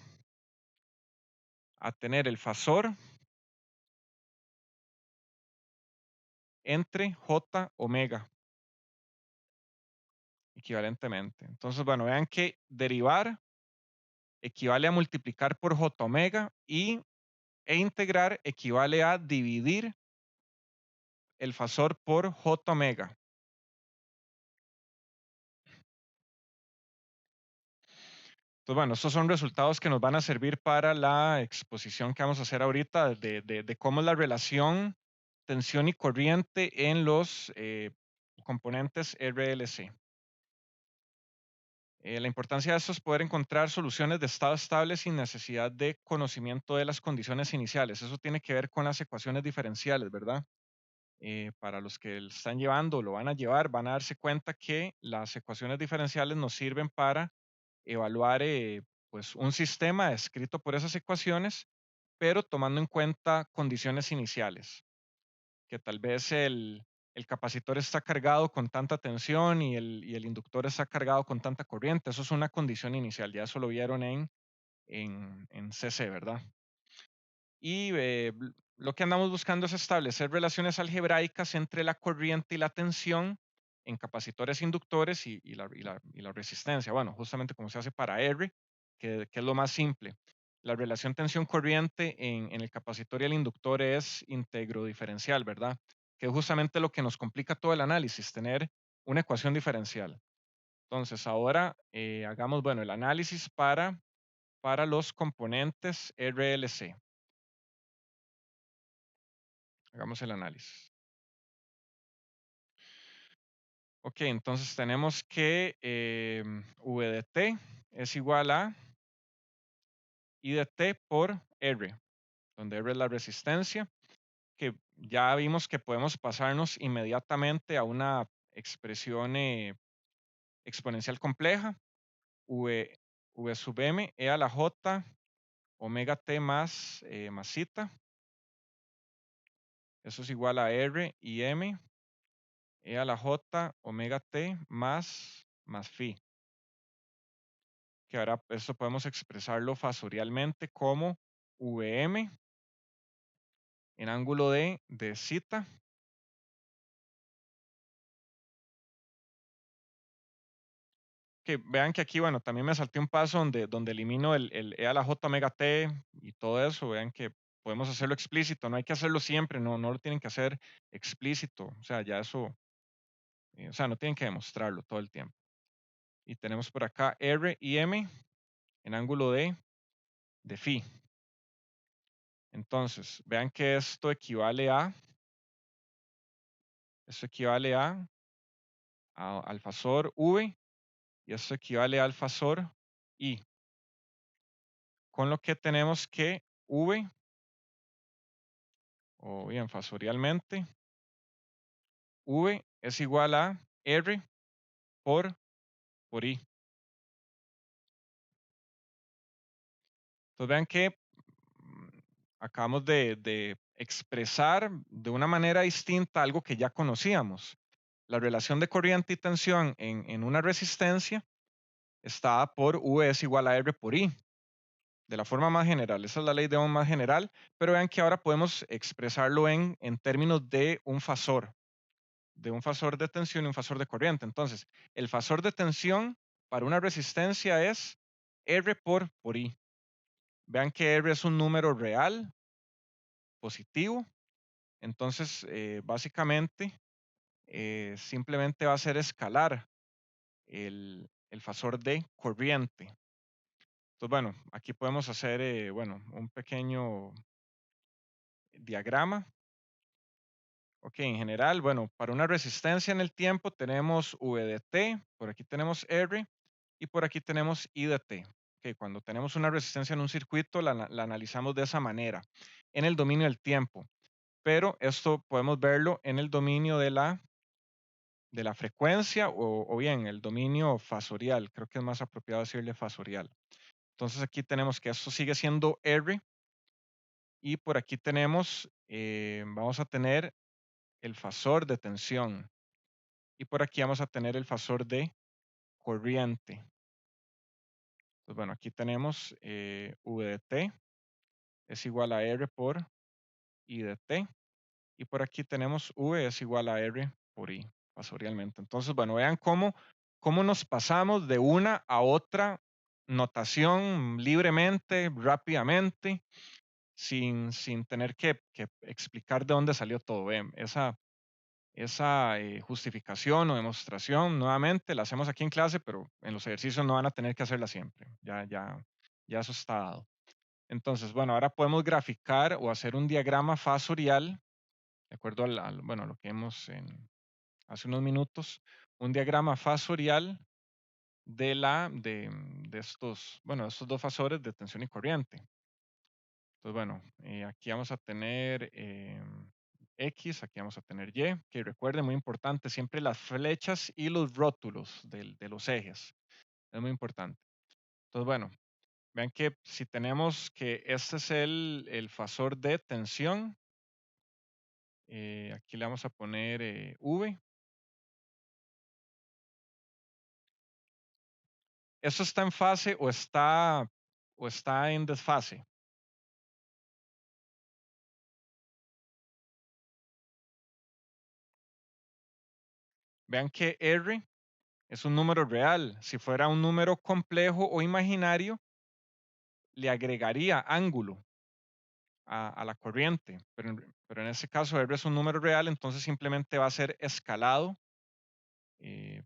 tener el fasor entre j omega, equivalentemente. Entonces, bueno, vean que derivar equivale a multiplicar por j omega e integrar equivale a dividir el fasor por j omega. Entonces, bueno, estos son resultados que nos van a servir para la exposición que vamos a hacer ahorita de cómo es la relación tensión y corriente en los componentes RLC. La importancia de esto es poder encontrar soluciones de estado estable sin necesidad de conocimiento de las condiciones iniciales. Eso tiene que ver con las ecuaciones diferenciales, ¿verdad? Para los que lo están llevando o lo van a llevar, van a darse cuenta que las ecuaciones diferenciales nos sirven para evaluar pues un sistema descrito por esas ecuaciones, pero tomando en cuenta condiciones iniciales, que tal vez el capacitor está cargado con tanta tensión y el inductor está cargado con tanta corriente. Eso es una condición inicial, ya eso lo vieron en CC, ¿verdad? Y lo que andamos buscando es establecer relaciones algebraicas entre la corriente y la tensión en capacitores inductores y la resistencia. Bueno, justamente como se hace para R, que es lo más simple. La relación tensión-corriente en el capacitor y el inductor es íntegro diferencial, ¿verdad? Que es justamente lo que nos complica todo el análisis, tener una ecuación diferencial. Entonces, ahora hagamos, bueno, el análisis para los componentes RLC. Hagamos el análisis. Ok, entonces tenemos que V de T es igual a I de T por R, donde R es la resistencia, que ya vimos que podemos pasarnos inmediatamente a una expresión exponencial compleja, V sub M, E a la J, omega T más zeta. Eso es igual a R y M, E a la J, omega T más phi. Que ahora esto podemos expresarlo fasorialmente como Vm en ángulo de zeta. Que vean que aquí, bueno, también me salté un paso donde elimino el E a la J omega T y todo eso. Vean que podemos hacerlo explícito, no hay que hacerlo siempre, no lo tienen que hacer explícito. O sea, ya eso, o sea, no tienen que demostrarlo todo el tiempo. Y tenemos por acá R y M en ángulo de phi. Entonces, vean que esto equivale al fasor V y esto equivale al fasor I. Con lo que tenemos que V, o bien fasorialmente, V es igual a R por I. Entonces vean que acabamos de expresar de una manera distinta algo que ya conocíamos. La relación de corriente y tensión en una resistencia está por V es igual a R por I. De la forma más general, esa es la ley de Ohm más general, pero vean que ahora podemos expresarlo en términos de un fasor de tensión y un fasor de corriente. Entonces, el fasor de tensión para una resistencia es R por I. Vean que R es un número real, positivo. Entonces, básicamente, simplemente va a ser escalar el fasor de corriente. Entonces, bueno, aquí podemos hacer, bueno, un pequeño diagrama. Ok, en general, bueno, para una resistencia en el tiempo tenemos V de T, por aquí tenemos R y por aquí tenemos I de T. Ok, cuando tenemos una resistencia en un circuito la analizamos de esa manera, en el dominio del tiempo. Pero esto podemos verlo en el dominio de la frecuencia o bien el dominio fasorial. Creo que es más apropiado decirle fasorial. Entonces aquí tenemos que esto sigue siendo R y por aquí tenemos, vamos a tener el fasor de tensión y por aquí vamos a tener el fasor de corriente. Pues bueno, aquí tenemos V de T es igual a R por I de T y por aquí tenemos V es igual a R por I fasorialmente. Entonces, bueno, vean cómo nos pasamos de una a otra notación libremente, rápidamente, sin tener que explicar de dónde salió todo. Ven, esa justificación o demostración, nuevamente, la hacemos aquí en clase, pero en los ejercicios no van a tener que hacerla siempre. Ya eso está dado. Entonces, bueno, ahora podemos graficar o hacer un diagrama fasorial, de acuerdo bueno, a lo que hemos hace unos minutos, un diagrama fasorial de estos, bueno, estos dos fasores de tensión y corriente. Entonces, bueno, aquí vamos a tener X, aquí vamos a tener Y, que recuerden, muy importante, siempre las flechas y los rótulos de los ejes. Es muy importante. Entonces, bueno, vean que si tenemos que este es el fasor de tensión, aquí le vamos a poner V. ¿Eso está en fase o está en desfase? Vean que R es un número real. Si fuera un número complejo o imaginario, le agregaría ángulo a la corriente. Pero en este caso R es un número real, entonces simplemente va a ser escalado eh,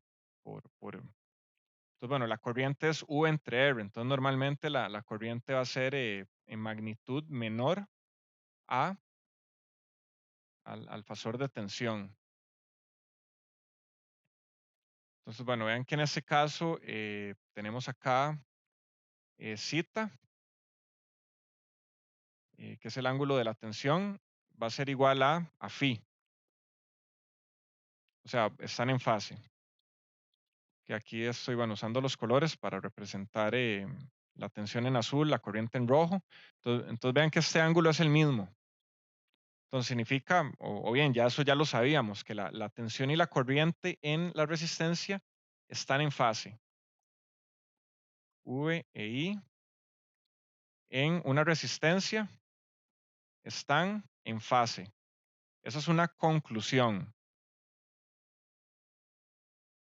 entonces, bueno, la corriente es U entre R. Entonces, normalmente la corriente va a ser en magnitud menor a, al fasor de tensión. Entonces, bueno, vean que en este caso tenemos acá zeta que es el ángulo de la tensión, va a ser igual a phi. O sea, están en fase. Que aquí estoy, bueno, usando los colores para representar la tensión en azul, la corriente en rojo. Entonces vean que este ángulo es el mismo. Entonces significa, o bien, ya eso ya lo sabíamos, que la tensión y la corriente en la resistencia están en fase. V e I en una resistencia están en fase. Esa es una conclusión.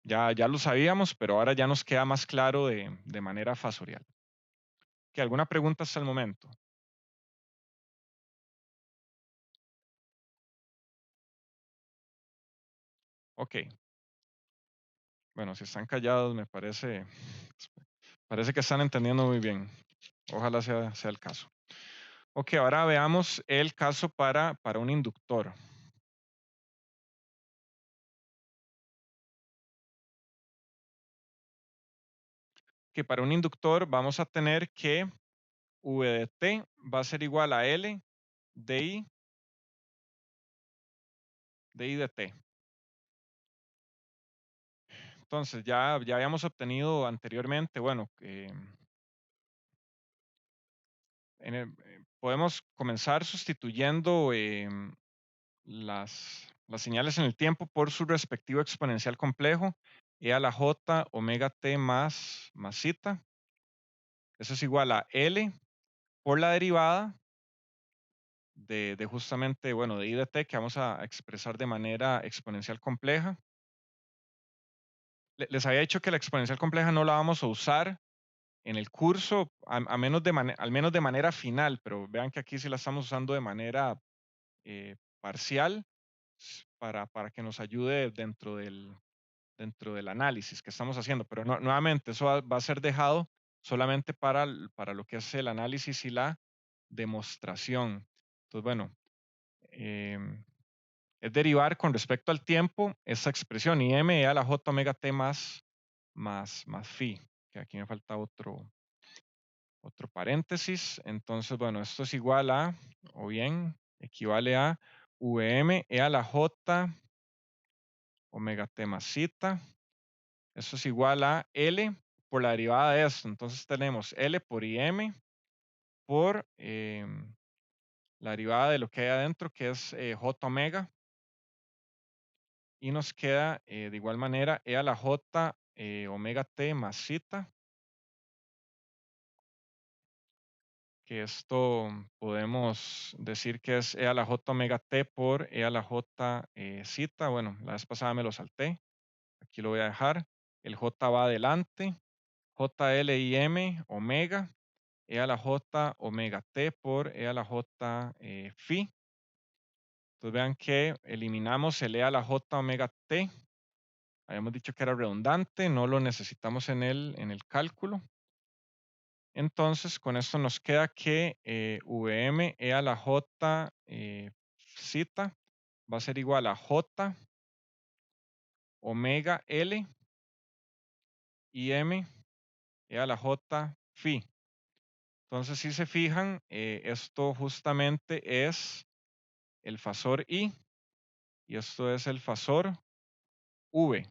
Ya lo sabíamos, pero ahora ya nos queda más claro de manera fasorial. ¿Qué, alguna pregunta hasta el momento? Ok. Bueno, si están callados, parece que están entendiendo muy bien. Ojalá sea el caso. Ok, ahora veamos el caso para un inductor. Que para un inductor vamos a tener que V de T va a ser igual a L de I de T. Entonces ya habíamos obtenido anteriormente, bueno, podemos comenzar sustituyendo las señales en el tiempo por su respectivo exponencial complejo, e a la j omega t más zeta. Eso es igual a L por la derivada de justamente, bueno, de I de t que vamos a expresar de manera exponencial compleja. Les había dicho que la exponencial compleja no la vamos a usar en el curso, al menos de manera final, pero vean que aquí sí la estamos usando de manera parcial para que nos ayude dentro del análisis que estamos haciendo. Pero nuevamente, eso va a ser dejado solamente para lo que es el análisis y la demostración. Entonces, bueno, es derivar con respecto al tiempo esta expresión IM e a la J omega T más phi, que aquí me falta otro paréntesis. Entonces, bueno, esto es igual a, o bien, equivale a Vm e a la J omega T más zeta. Eso es igual a L por la derivada de esto. Entonces tenemos L por Im por la derivada de lo que hay adentro, que es J omega. Y nos queda de igual manera E a la J omega T más zeta. Que esto podemos decir que es E a la J omega T por E a la J zeta. Bueno, la vez pasada me lo salté. Aquí lo voy a dejar. El J va adelante. JL y M omega. E a la J omega T por E a la J phi. Entonces vean que eliminamos el E a la J omega T. Habíamos dicho que era redundante, no lo necesitamos en el cálculo. Entonces, con esto nos queda que Vm e a la J zeta va a ser igual a J omega L y M e a la J phi. Entonces, si se fijan, esto justamente es el fasor I y esto es el fasor V.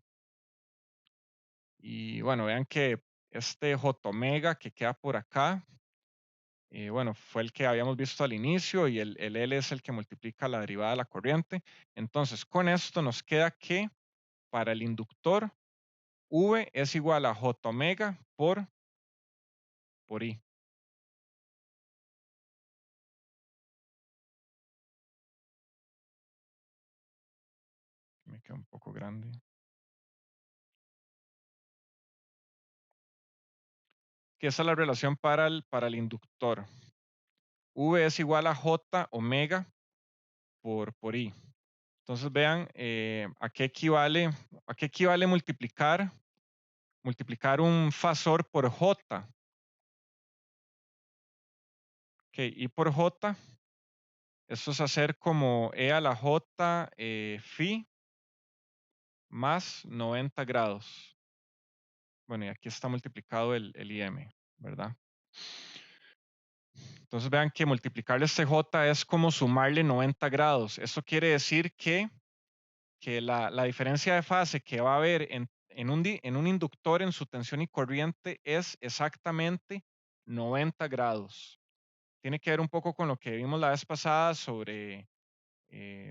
Y bueno, vean que este J omega que queda por acá, bueno, fue el que habíamos visto al inicio y el L es el que multiplica la derivada de la corriente. Entonces, con esto nos queda que para el inductor, V es igual a J omega por I. Me queda un poco grande. Que esa es la relación para el inductor. V es igual a J omega por I. Entonces vean a qué equivale multiplicar un fasor por J. Ok, I por J, esto es hacer como E a la J phi más 90 grados. Bueno, y aquí está multiplicado el IM, ¿verdad? Entonces vean que multiplicarle este J es como sumarle 90 grados. Esto quiere decir que la diferencia de fase que va a haber en un inductor en su tensión y corriente es exactamente 90 grados. Tiene que ver un poco con lo que vimos la vez pasada sobre,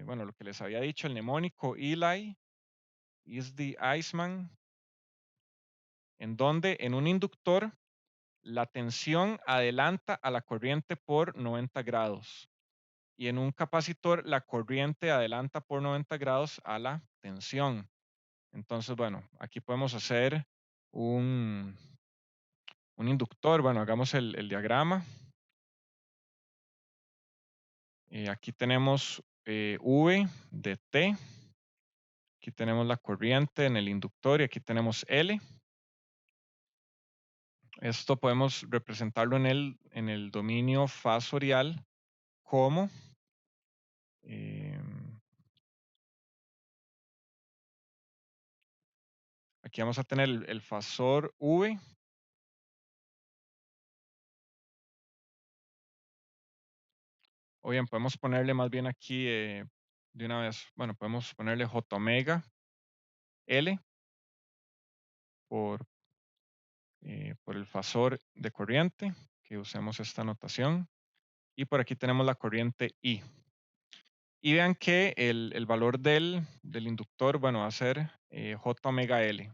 bueno, lo que les había dicho, el mnemónico Eli is the Iceman, en donde en un inductor la tensión adelanta a la corriente por 90 grados y en un capacitor la corriente adelanta por 90 grados a la tensión. Entonces, bueno, aquí podemos hacer un, inductor. Bueno, hagamos el diagrama. Aquí tenemos V de T. Aquí tenemos la corriente en el inductor y aquí tenemos L. Esto podemos representarlo en el dominio fasorial como aquí vamos a tener el fasor V. O bien, podemos ponerle más bien aquí de una vez. Bueno, podemos ponerle J omega L por el fasor de corriente, que usemos esta notación. Y por aquí tenemos la corriente I. Y vean que el valor del inductor, bueno, va a ser J omega L.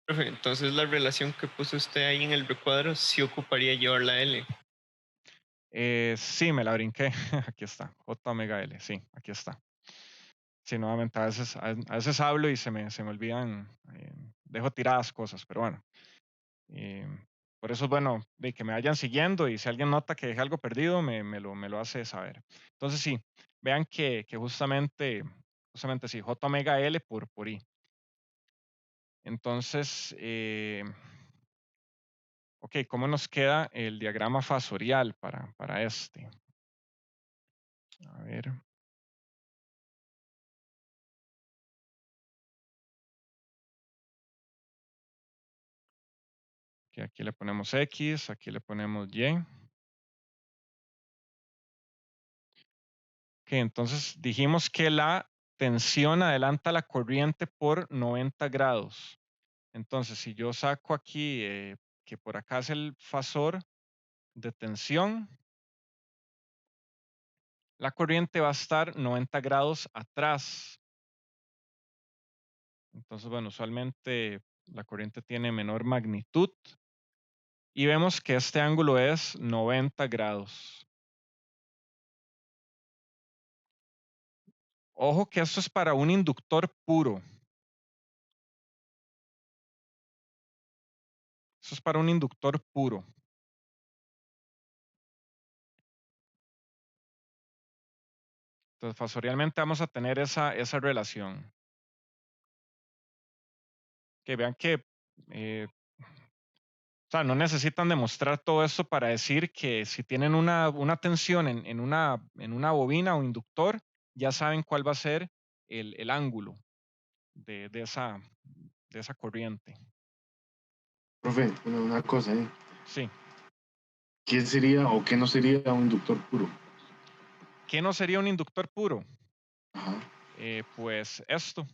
Profe, entonces la relación que puso usted ahí en el recuadro sí ocuparía llevar la L. Sí, me la brinqué. Aquí está, J omega L. Sí, aquí está. Sí, nuevamente, a veces hablo y se me olvidan, dejo tiradas cosas, pero bueno. Por eso es bueno de que me vayan siguiendo y si alguien nota que dejé algo perdido, me lo hace saber. Entonces sí, vean que justamente sí, J omega L por I. Entonces, ok, ¿cómo nos queda el diagrama fasorial para este? A ver. Que aquí le ponemos X, aquí le ponemos Y. Ok, entonces dijimos que la tensión adelanta la corriente por 90 grados. Entonces, si yo saco aquí que por acá es el fasor de tensión, la corriente va a estar 90 grados atrás. Entonces, bueno, usualmente la corriente tiene menor magnitud y vemos que este ángulo es 90 grados. Ojo que esto es para un inductor puro. Esto es para un inductor puro. Entonces, fasorialmente vamos a tener esa relación. Que vean que o sea, no necesitan demostrar todo esto para decir que si tienen una tensión en una bobina o inductor, ya saben cuál va a ser el ángulo de esa corriente. Profe, una cosa, Sí. ¿qué sería o qué no sería un inductor puro? ¿Qué no sería un inductor puro? Ajá. Pues esto.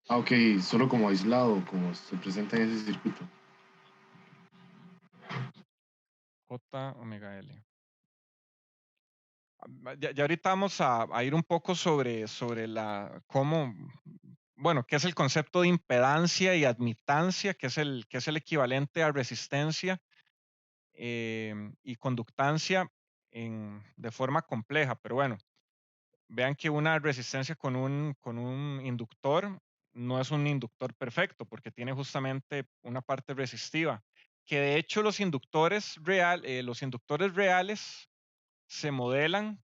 Ah, ok, solo como aislado, como se presenta en ese circuito. J omega L. Ya ahorita vamos a ir un poco sobre cómo, bueno, qué es el concepto de impedancia y admitancia, que es el equivalente a resistencia y conductancia de forma compleja. Pero bueno, vean que una resistencia con un inductor no es un inductor perfecto porque tiene justamente una parte resistiva, que de hecho los inductores reales se modelan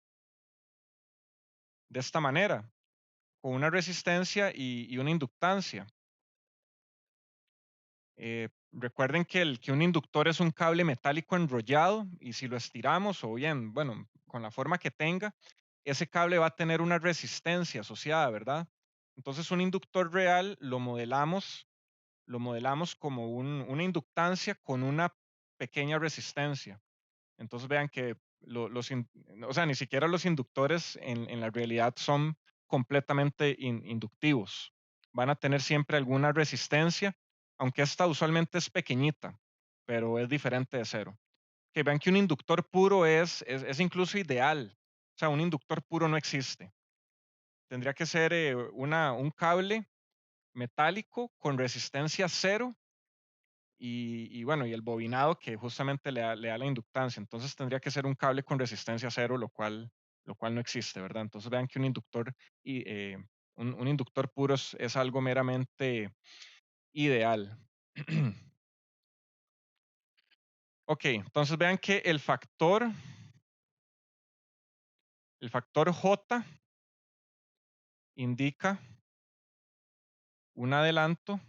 de esta manera, con una resistencia y una inductancia. Recuerden que un inductor es un cable metálico enrollado y si lo estiramos o bien, bueno, con la forma que tenga, ese cable va a tener una resistencia asociada, ¿verdad? Entonces un inductor real lo modelamos lo modelamos como una inductancia con una pequeña resistencia. Entonces vean que o sea, ni siquiera los inductores en la realidad son completamente inductivos. Van a tener siempre alguna resistencia, aunque esta usualmente es pequeñita, pero es diferente de cero. Que vean que un inductor puro es incluso ideal. O sea, un inductor puro no existe. Tendría que ser un cable metálico con resistencia cero y bueno, y el bobinado que justamente le da la inductancia. Entonces tendría que ser un cable con resistencia cero, lo cual no existe, ¿verdad? Entonces vean que un inductor, un inductor puro es algo meramente ideal. Ok, entonces vean que el factor J indica un adelanto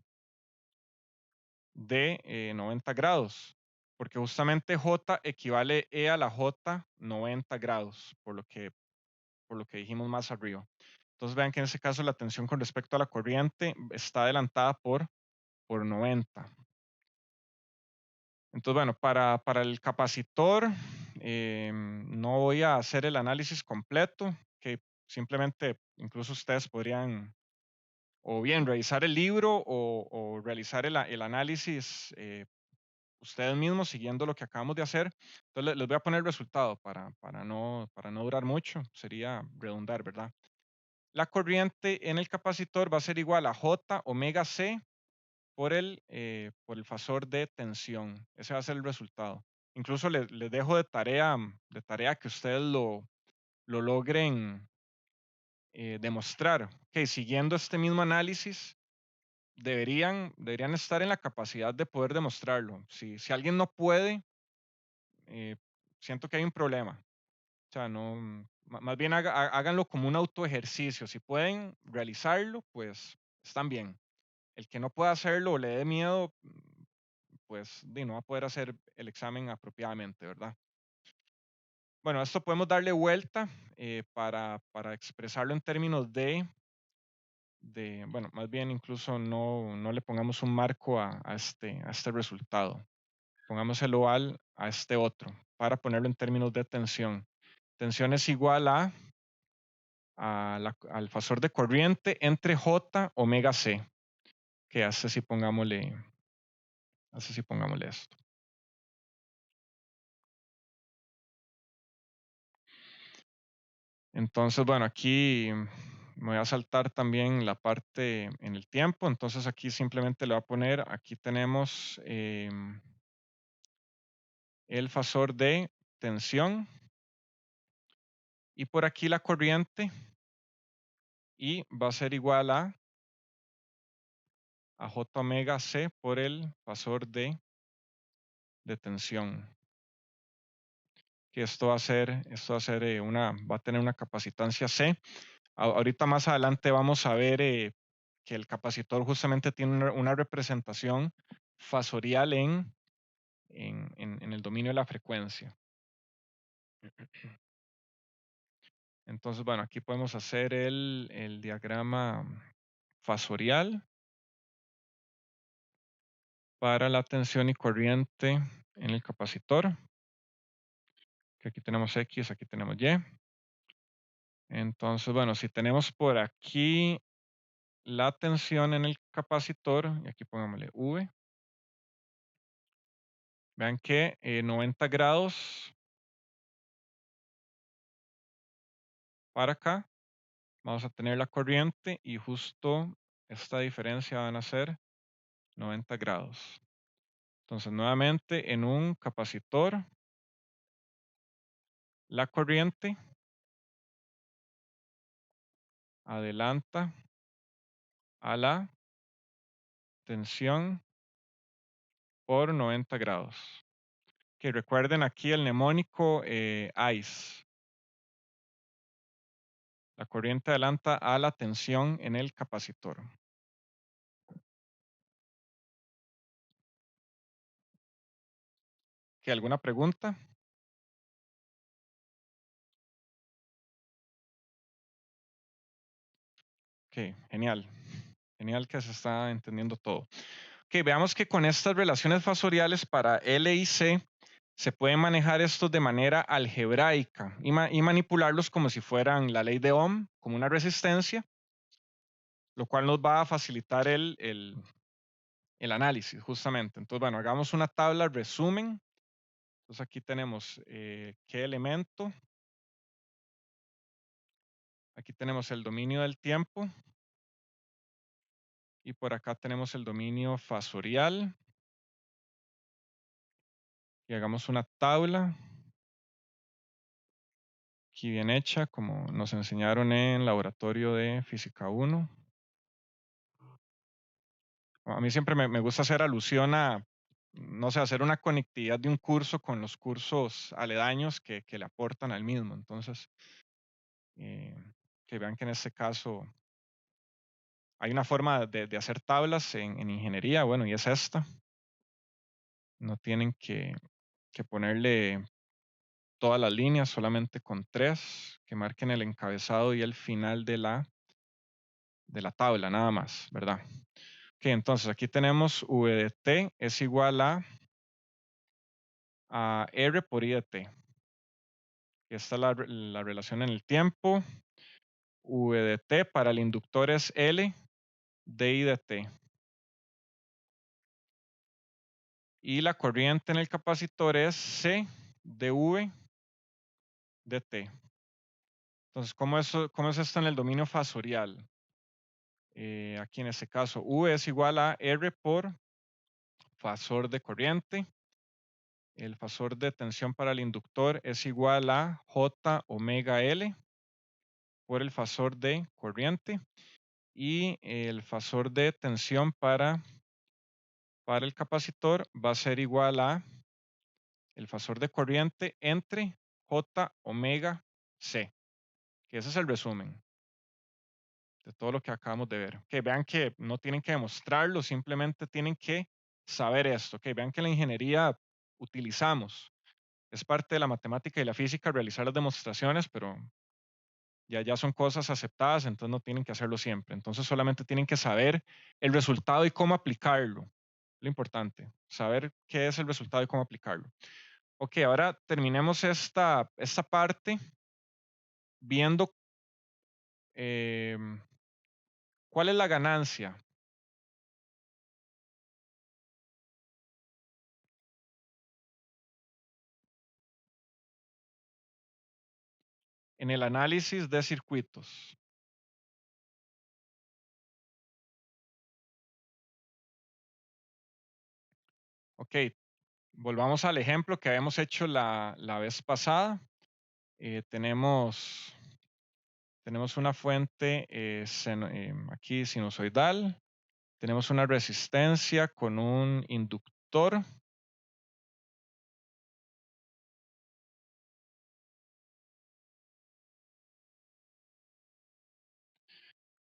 de 90 grados, porque justamente J equivale E a la J 90 grados, por lo que dijimos más arriba. Entonces vean que en ese caso la tensión con respecto a la corriente está adelantada por 90. Entonces, bueno, para el capacitor no voy a hacer el análisis completo, que simplemente incluso ustedes podrían o bien revisar el libro o realizar el análisis ustedes mismos siguiendo lo que acabamos de hacer. Entonces les voy a poner el resultado para no durar mucho, sería redundar, ¿verdad? La corriente en el capacitor va a ser igual a J omega C por el fasor de tensión. Ese va a ser el resultado. Incluso les dejo de tarea que ustedes lo logren demostrar. Que siguiendo este mismo análisis, deberían estar en la capacidad de poder demostrarlo. Si alguien no puede, siento que hay un problema. O sea, no, más bien háganlo como un autoejercicio. Si pueden realizarlo, pues están bien. El que no pueda hacerlo o le dé miedo, pues no va a poder hacer el examen apropiadamente, ¿verdad? Bueno, esto podemos darle vuelta para expresarlo en términos bueno, más bien incluso no le pongamos un marco a este resultado. Pongámoselo a este otro para ponerlo en términos de tensión. Tensión es igual al fasor de corriente entre J omega C, que hace si pongámosle esto. Entonces, bueno, aquí me voy a saltar también la parte en el tiempo. Entonces aquí simplemente le voy a poner, aquí tenemos el fasor de tensión y por aquí la corriente y va a ser igual a J omega C por el fasor de tensión. Que esto va a ser va a tener una capacitancia C. Ahorita más adelante vamos a ver que el capacitor justamente tiene una representación fasorial en el dominio de la frecuencia. Entonces, bueno, aquí podemos hacer el diagrama fasorial para la tensión y corriente en el capacitor. Que aquí tenemos X, aquí tenemos Y. Entonces, bueno, si tenemos por aquí la tensión en el capacitor, y aquí pongámosle V, vean que 90 grados para acá, vamos a tener la corriente y justo esta diferencia van a ser 90 grados. Entonces, nuevamente en un capacitor, la corriente adelanta a la tensión por 90 grados. Que recuerden aquí el mnemónico ICE. La corriente adelanta a la tensión en el capacitor. ¿Qué, alguna pregunta? Ok, genial. Genial que se está entendiendo todo. Ok, Ok, veamos que con estas relaciones fasoriales para L y C se puede manejar estos de manera algebraica y manipularlos como si fueran la ley de Ohm, como una resistencia, lo cual nos va a facilitar el análisis justamente. Entonces, bueno, hagamos una tabla resumen. Entonces aquí tenemos qué elemento. Aquí tenemos el dominio del tiempo. Y por acá tenemos el dominio fasorial. Y hagamos una tabla. Aquí bien hecha, como nos enseñaron en laboratorio de Física 1. A mí siempre me gusta hacer alusión a, no sé, hacer una conectividad de un curso con los cursos aledaños que le aportan al mismo. Entonces, que vean que en este caso hay una forma de hacer tablas en ingeniería, bueno, y es esta. No tienen que ponerle todas las líneas, solamente con 3, que marquen el encabezado y el final de la tabla, nada más, ¿verdad? Ok, entonces aquí tenemos V de t es igual a R por I de t. Esta es la relación en el tiempo. V de t para el inductor es L de I de t. Y la corriente en el capacitor es C de V de t. Entonces, ¿cómo es esto en el dominio fasorial? Aquí en este caso, V es igual a R por fasor de corriente. El fasor de tensión para el inductor es igual a J omega L por el fasor de corriente. Y el fasor de tensión para el capacitor va a ser igual a el fasor de corriente entre J omega C, que ese es el resumen de todo lo que acabamos de ver. Que vean que no tienen que demostrarlo, simplemente tienen que saber esto. Que vean que en la ingeniería utilizamos, es parte de la matemática y la física realizar las demostraciones, pero ya son cosas aceptadas, entonces no tienen que hacerlo siempre. Entonces solamente tienen que saber el resultado y cómo aplicarlo. Lo importante, saber qué es el resultado y cómo aplicarlo. Ok, ahora terminemos esta parte viendo cuál es la ganancia. En el análisis de circuitos. Ok, volvamos al ejemplo que habíamos hecho la vez pasada. Tenemos una fuente aquí sinusoidal. Tenemos una resistencia con un inductor.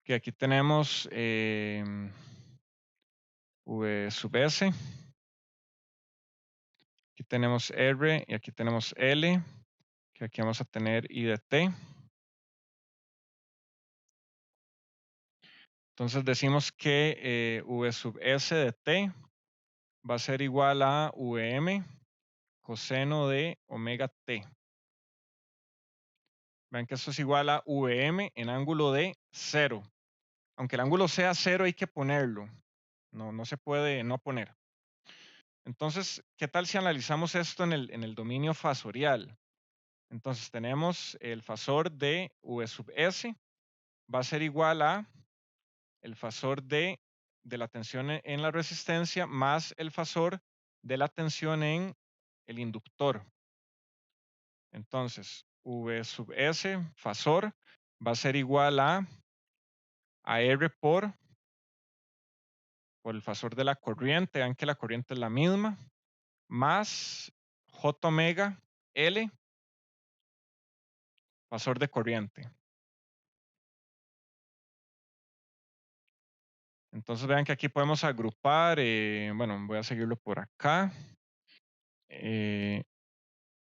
Que aquí tenemos V sub S. Aquí tenemos R y aquí tenemos L. Que aquí vamos a tener I de T. Entonces decimos que V sub S de T va a ser igual a Vm coseno de omega T. Vean que esto es igual a Vm en ángulo de 0. Aunque el ángulo sea 0 hay que ponerlo. No se puede no poner. Entonces, ¿qué tal si analizamos esto en el dominio fasorial? Entonces tenemos el fasor de V sub S va a ser igual a el fasor de la tensión en la resistencia más el fasor de la tensión en el inductor. Entonces, V sub S, fasor, va a ser igual a R por el fasor de la corriente, vean que la corriente es la misma, más J omega L, fasor de corriente. Entonces vean que aquí podemos agrupar, bueno, voy a seguirlo por acá.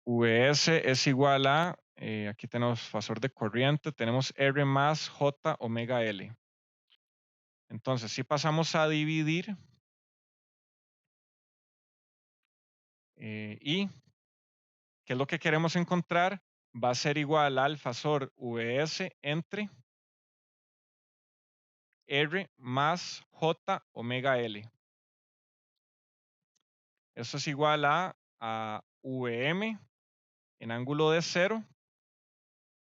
Vs es igual a, aquí tenemos fasor de corriente, tenemos R más J omega L. Entonces, si pasamos a dividir, Y ¿qué es lo que queremos encontrar? Va a ser igual al fasor Vs entre R más J omega L. Eso es igual a Vm en ángulo de 0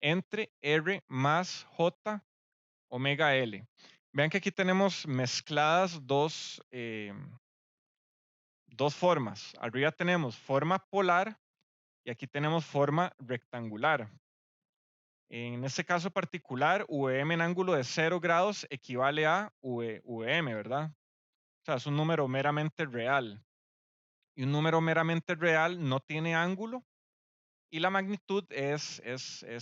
entre R más J omega L. Vean que aquí tenemos mezcladas dos formas. Arriba tenemos forma polar y aquí tenemos forma rectangular. En este caso particular, Vm en ángulo de 0 grados equivale a Vm, ¿verdad? O sea, es un número meramente real. Y un número meramente real no tiene ángulo y la magnitud es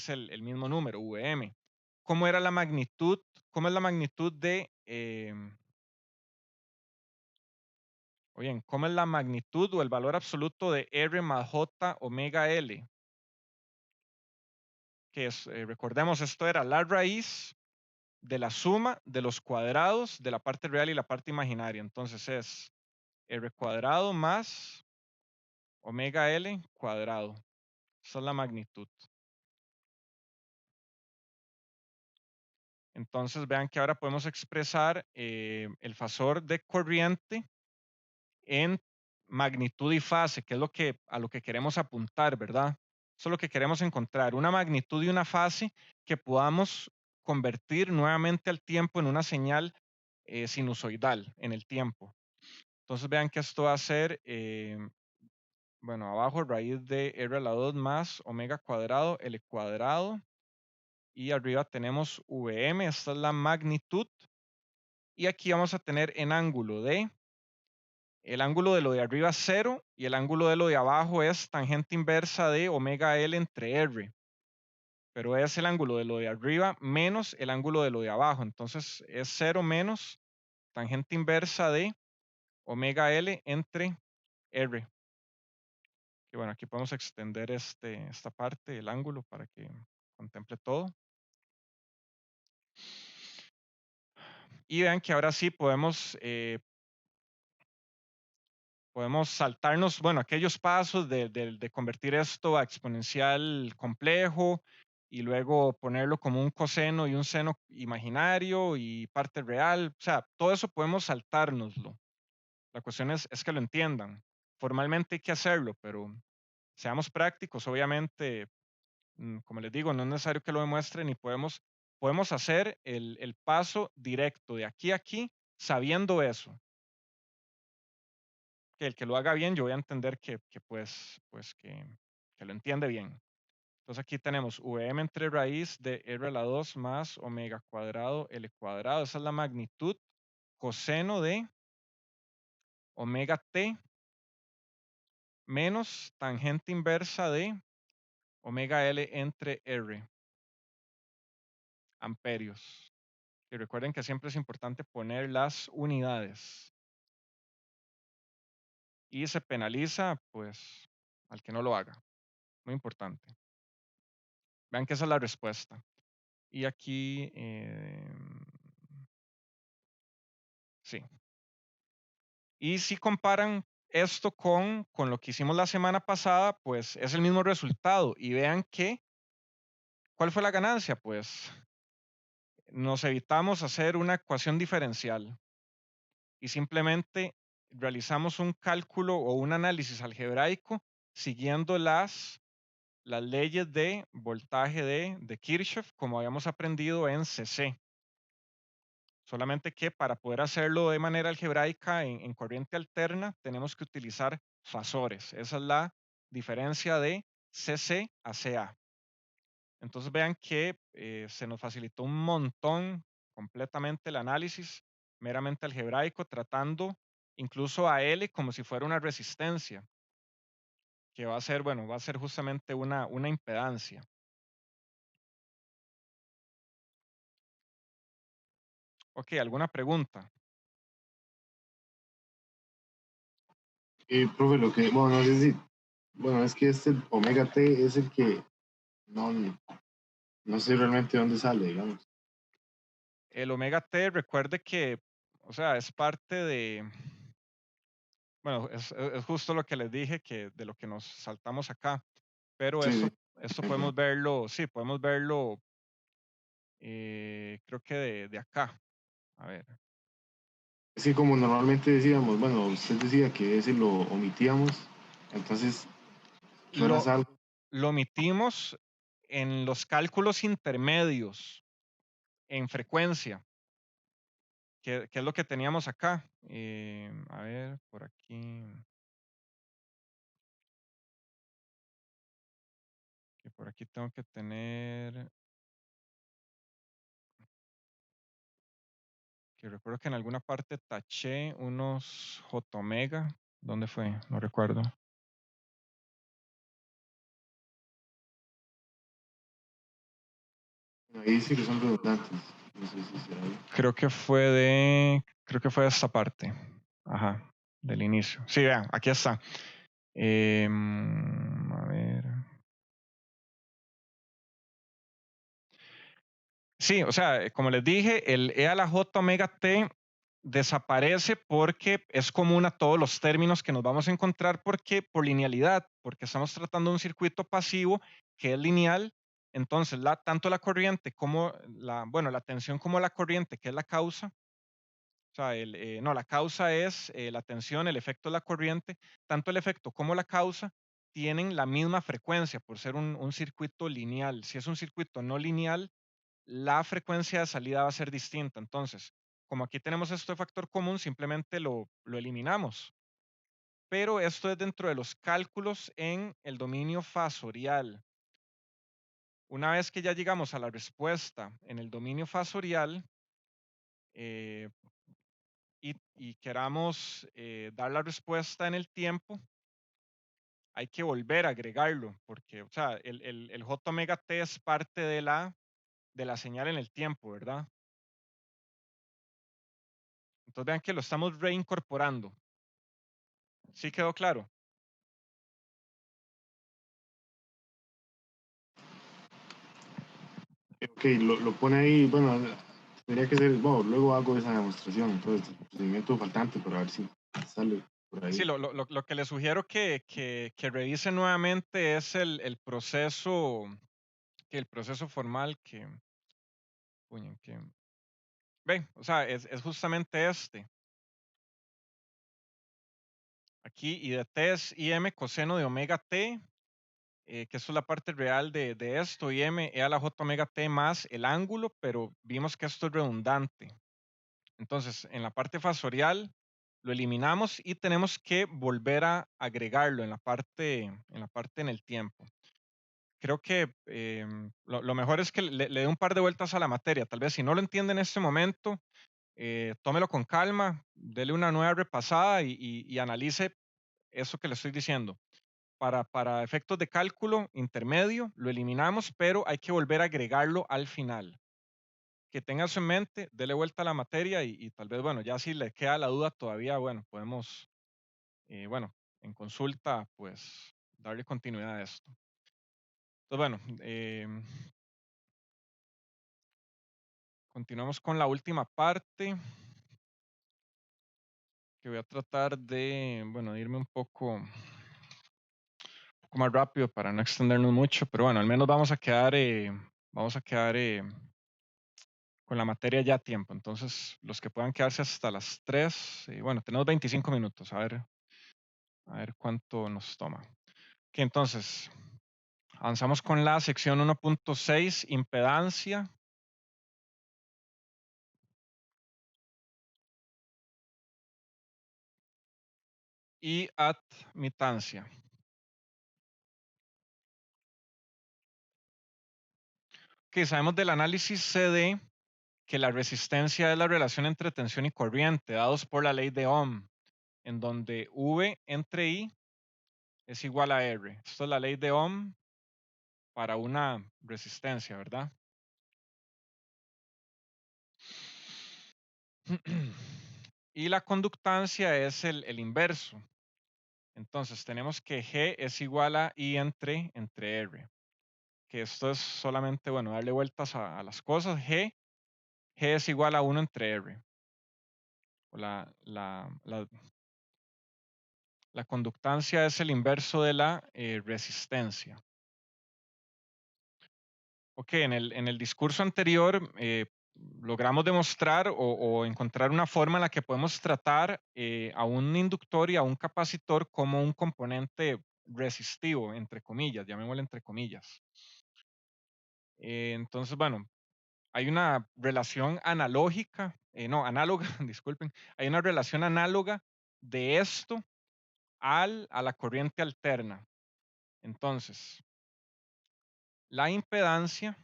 el mismo número, Vm. ¿Cómo era la magnitud? ¿Cómo es la magnitud de... Oigan, ¿cómo es la magnitud o el valor absoluto de R más J omega L? Que es, recordemos, esto era la raíz de la suma de los cuadrados de la parte real y la parte imaginaria. Entonces es R cuadrado más omega L cuadrado. Esa es la magnitud. Entonces vean que ahora podemos expresar el fasor de corriente en magnitud y fase, que es a lo que queremos apuntar, ¿verdad? Eso es lo que queremos encontrar, una magnitud y una fase que podamos convertir nuevamente al tiempo en una señal sinusoidal en el tiempo. Entonces vean que esto va a ser, bueno, abajo raíz de r a la 2 más omega cuadrado, L cuadrado. Y arriba tenemos Vm, esta es la magnitud. Y aquí vamos a tener en ángulo el ángulo de lo de arriba 0 y el ángulo de lo de abajo es tangente inversa de omega L entre R. Pero es el ángulo de lo de arriba menos el ángulo de lo de abajo. Entonces es 0 menos tangente inversa de omega L entre R. Y bueno, aquí podemos extender esta parte del ángulo para que contemple todo. Y vean que ahora sí podemos saltarnos, bueno, aquellos pasos de convertir esto a exponencial complejo y luego ponerlo como un coseno y un seno imaginario y parte real. O sea, todo eso podemos saltárnoslo. La cuestión es que lo entiendan. Formalmente hay que hacerlo, pero seamos prácticos. Obviamente, como les digo, no es necesario que lo demuestren y podemos hacer el paso directo de aquí a aquí sabiendo eso. Que el que lo haga bien, yo voy a entender que lo entiende bien. Entonces aquí tenemos Vm entre raíz de R a la 2 más omega cuadrado L cuadrado. Esa es la magnitud coseno de omega t menos tangente inversa de omega L entre R. Amperios. Y recuerden que siempre es importante poner las unidades. Y se penaliza, pues, al que no lo haga. Muy importante. Vean que esa es la respuesta. Y aquí, sí. Y si comparan esto con lo que hicimos la semana pasada, pues es el mismo resultado. Y vean que, ¿cuál fue la ganancia? Pues nos evitamos hacer una ecuación diferencial y simplemente realizamos un cálculo o un análisis algebraico siguiendo las leyes de voltaje de Kirchhoff, como habíamos aprendido en CC. Solamente que para poder hacerlo de manera algebraica en corriente alterna, tenemos que utilizar fasores. Esa es la diferencia de CC a CA. Entonces vean que se nos facilitó un montón completamente el análisis meramente algebraico, tratando incluso a L como si fuera una resistencia, que va a ser, bueno, va a ser justamente una impedancia. Ok, ¿alguna pregunta? Profe, bueno, no sé si, bueno, es que este omega t es el que no, no sé realmente dónde sale, digamos. El omega t, recuerde que, o sea, es parte Bueno, es justo lo que les dije que de lo que nos saltamos acá. Pero Sí, sí. esto podemos verlo, sí, podemos verlo, creo que de acá. A ver. Sí, como normalmente decíamos, bueno, usted decía que ese lo omitíamos, entonces, ¿qué horas Lo, algo? lo omitimos en los cálculos intermedios, en frecuencia, que es lo que teníamos acá. A ver, por aquí. Que por aquí tengo que tener. Que recuerdo que en alguna parte taché unos J omega. ¿Dónde fue? No recuerdo. Ahí dice que son redundantes, no sé si será ahí. Creo que fue de esta parte. Ajá, del inicio. Sí, vean, aquí está. A ver. Sí, o sea, como les dije, el E a la J omega T desaparece porque es común a todos los términos que nos vamos a encontrar porque por linealidad, porque estamos tratando un circuito pasivo que es lineal. Entonces, tanto la corriente como la tensión como la corriente, que es la causa, o sea, no, la causa es la tensión, el efecto es la corriente, tanto el efecto como la causa tienen la misma frecuencia por ser un circuito lineal. Si es un circuito no lineal, la frecuencia de salida va a ser distinta. Entonces, como aquí tenemos esto de factor común, simplemente lo eliminamos. Pero esto es dentro de los cálculos en el dominio fasorial. Una vez que ya llegamos a la respuesta en el dominio fasorial eh, y queramos dar la respuesta en el tiempo, hay que volver a agregarlo, porque, o sea, el J omega t es parte de la señal en el tiempo, ¿verdad? Entonces vean que lo estamos reincorporando. ¿Sí quedó claro? Ok, lo pone ahí, bueno, tendría que ser, bueno, luego hago esa demostración, entonces, el procedimiento faltante para ver si sale por Sí, ahí. lo que le sugiero que revise nuevamente es el proceso formal puñen, ven, o sea, es justamente este. Aquí, y de t es im coseno de omega t, que eso es la parte real de esto, y m e a la j omega t más el ángulo, pero vimos que esto es redundante. Entonces, en la parte fasorial lo eliminamos y tenemos que volver a agregarlo en el tiempo. Creo que lo mejor es que le dé un par de vueltas a la materia. Tal vez si no lo entiende en este momento, tómelo con calma, dele una nueva repasada y analice eso que le estoy diciendo. Para efectos de cálculo intermedio, lo eliminamos, pero hay que volver a agregarlo al final. Que tenga eso en mente, dele vuelta a la materia y tal vez, bueno, ya si le queda la duda todavía, bueno, podemos, bueno, en consulta, pues darle continuidad a esto. Entonces, bueno, continuamos con la última parte, que voy a tratar de, bueno, irme un poco más rápido para no extendernos mucho, pero bueno, al menos vamos a quedar con la materia ya a tiempo. Entonces, los que puedan quedarse hasta las 3, bueno, tenemos 25 minutos, a ver cuánto nos toma. Que entonces, avanzamos con la sección 1.6, impedancia. Y admitancia. Que sabemos del análisis CD que la resistencia es la relación entre tensión y corriente, dados por la ley de Ohm, en donde V entre I es igual a R. Esto es la ley de Ohm para una resistencia, ¿verdad? Y la conductancia es el inverso. Entonces tenemos que G es igual a I entre R. Que esto es solamente, bueno, darle vueltas a las cosas. G es igual a 1 entre R. O La conductancia es el inverso de la resistencia. Ok, en el discurso anterior logramos demostrar o encontrar una forma en la que podemos tratar a un inductor y a un capacitor como un componente resistivo, entre comillas, llamémoslo entre comillas. Entonces, bueno, hay una relación analógica, no, análoga, disculpen, hay una relación análoga de esto a la corriente alterna. Entonces, la impedancia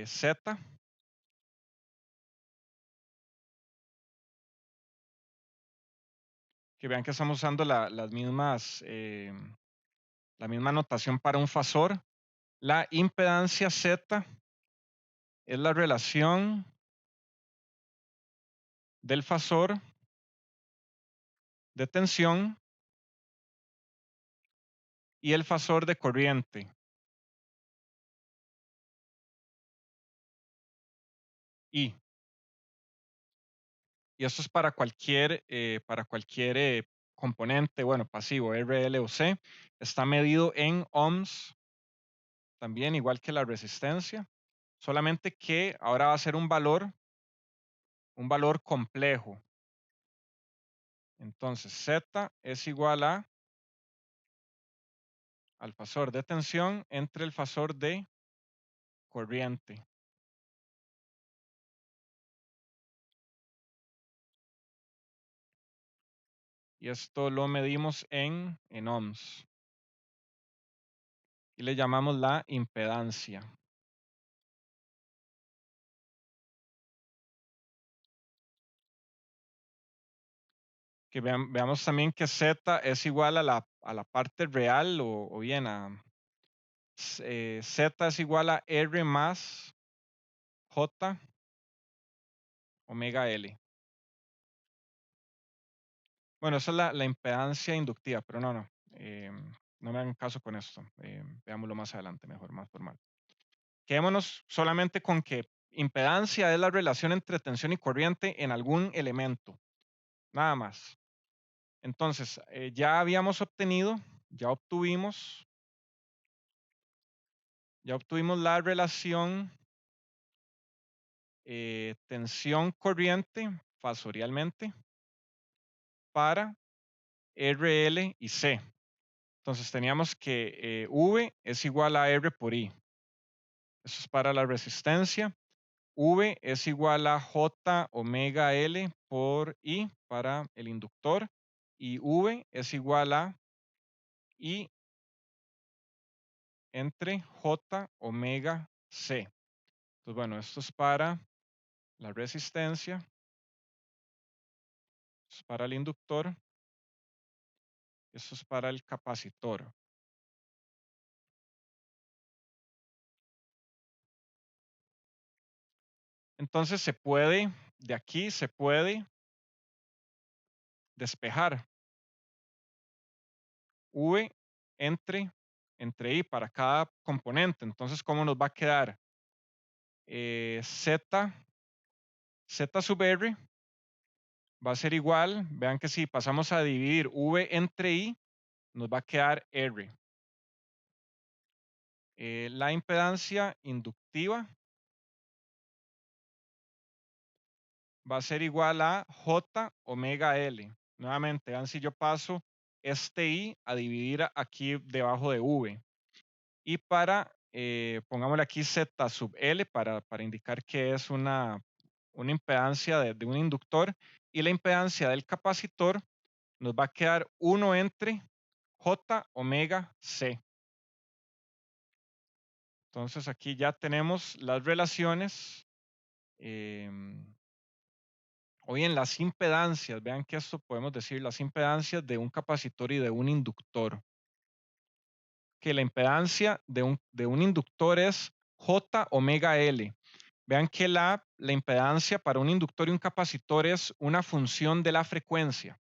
Z, que vean que estamos usando la misma notación para un fasor. La impedancia Z es la relación del fasor de tensión y el fasor de corriente. Y esto es para cualquier componente, bueno, pasivo, R, L o C. Está medido en ohms, también igual que la resistencia, solamente que ahora va a ser un valor complejo. Entonces, Z es igual al fasor de tensión entre el fasor de corriente. Y esto lo medimos en ohms. Y le llamamos la impedancia. Que veamos también que Z es igual a la parte real o bien Z es igual a R más J omega L. Bueno, esa es la impedancia inductiva, pero no me hagan caso con esto. Veámoslo más adelante, mejor, más formal. Quedémonos solamente con que impedancia es la relación entre tensión y corriente en algún elemento. Nada más. Entonces, ya obtuvimos la relación tensión corriente fasorialmente para RL y C. Entonces teníamos que V es igual a R por I. Eso es para la resistencia. V es igual a J omega L por I para el inductor. Y V es igual a I entre J omega C. Entonces, bueno, esto es para la resistencia. Esto es para el inductor. Esto es para el capacitor. Entonces de aquí se puede despejar V entre I para cada componente. Entonces, ¿cómo nos va a quedar? Z sub R va a ser igual, vean que si pasamos a dividir V entre I, nos va a quedar R. La impedancia inductiva va a ser igual a J omega L. Nuevamente, vean si yo paso este I a dividir aquí debajo de V. Y pongámosle aquí Z sub L para indicar que es una impedancia de un inductor. Y la impedancia del capacitor nos va a quedar 1 entre J omega C. Entonces aquí ya tenemos las relaciones. O bien las impedancias. Vean que esto podemos decir las impedancias de un capacitor y de un inductor. Que la impedancia de un inductor es J omega L. Vean que la impedancia para un inductor y un capacitor es una función de la frecuencia.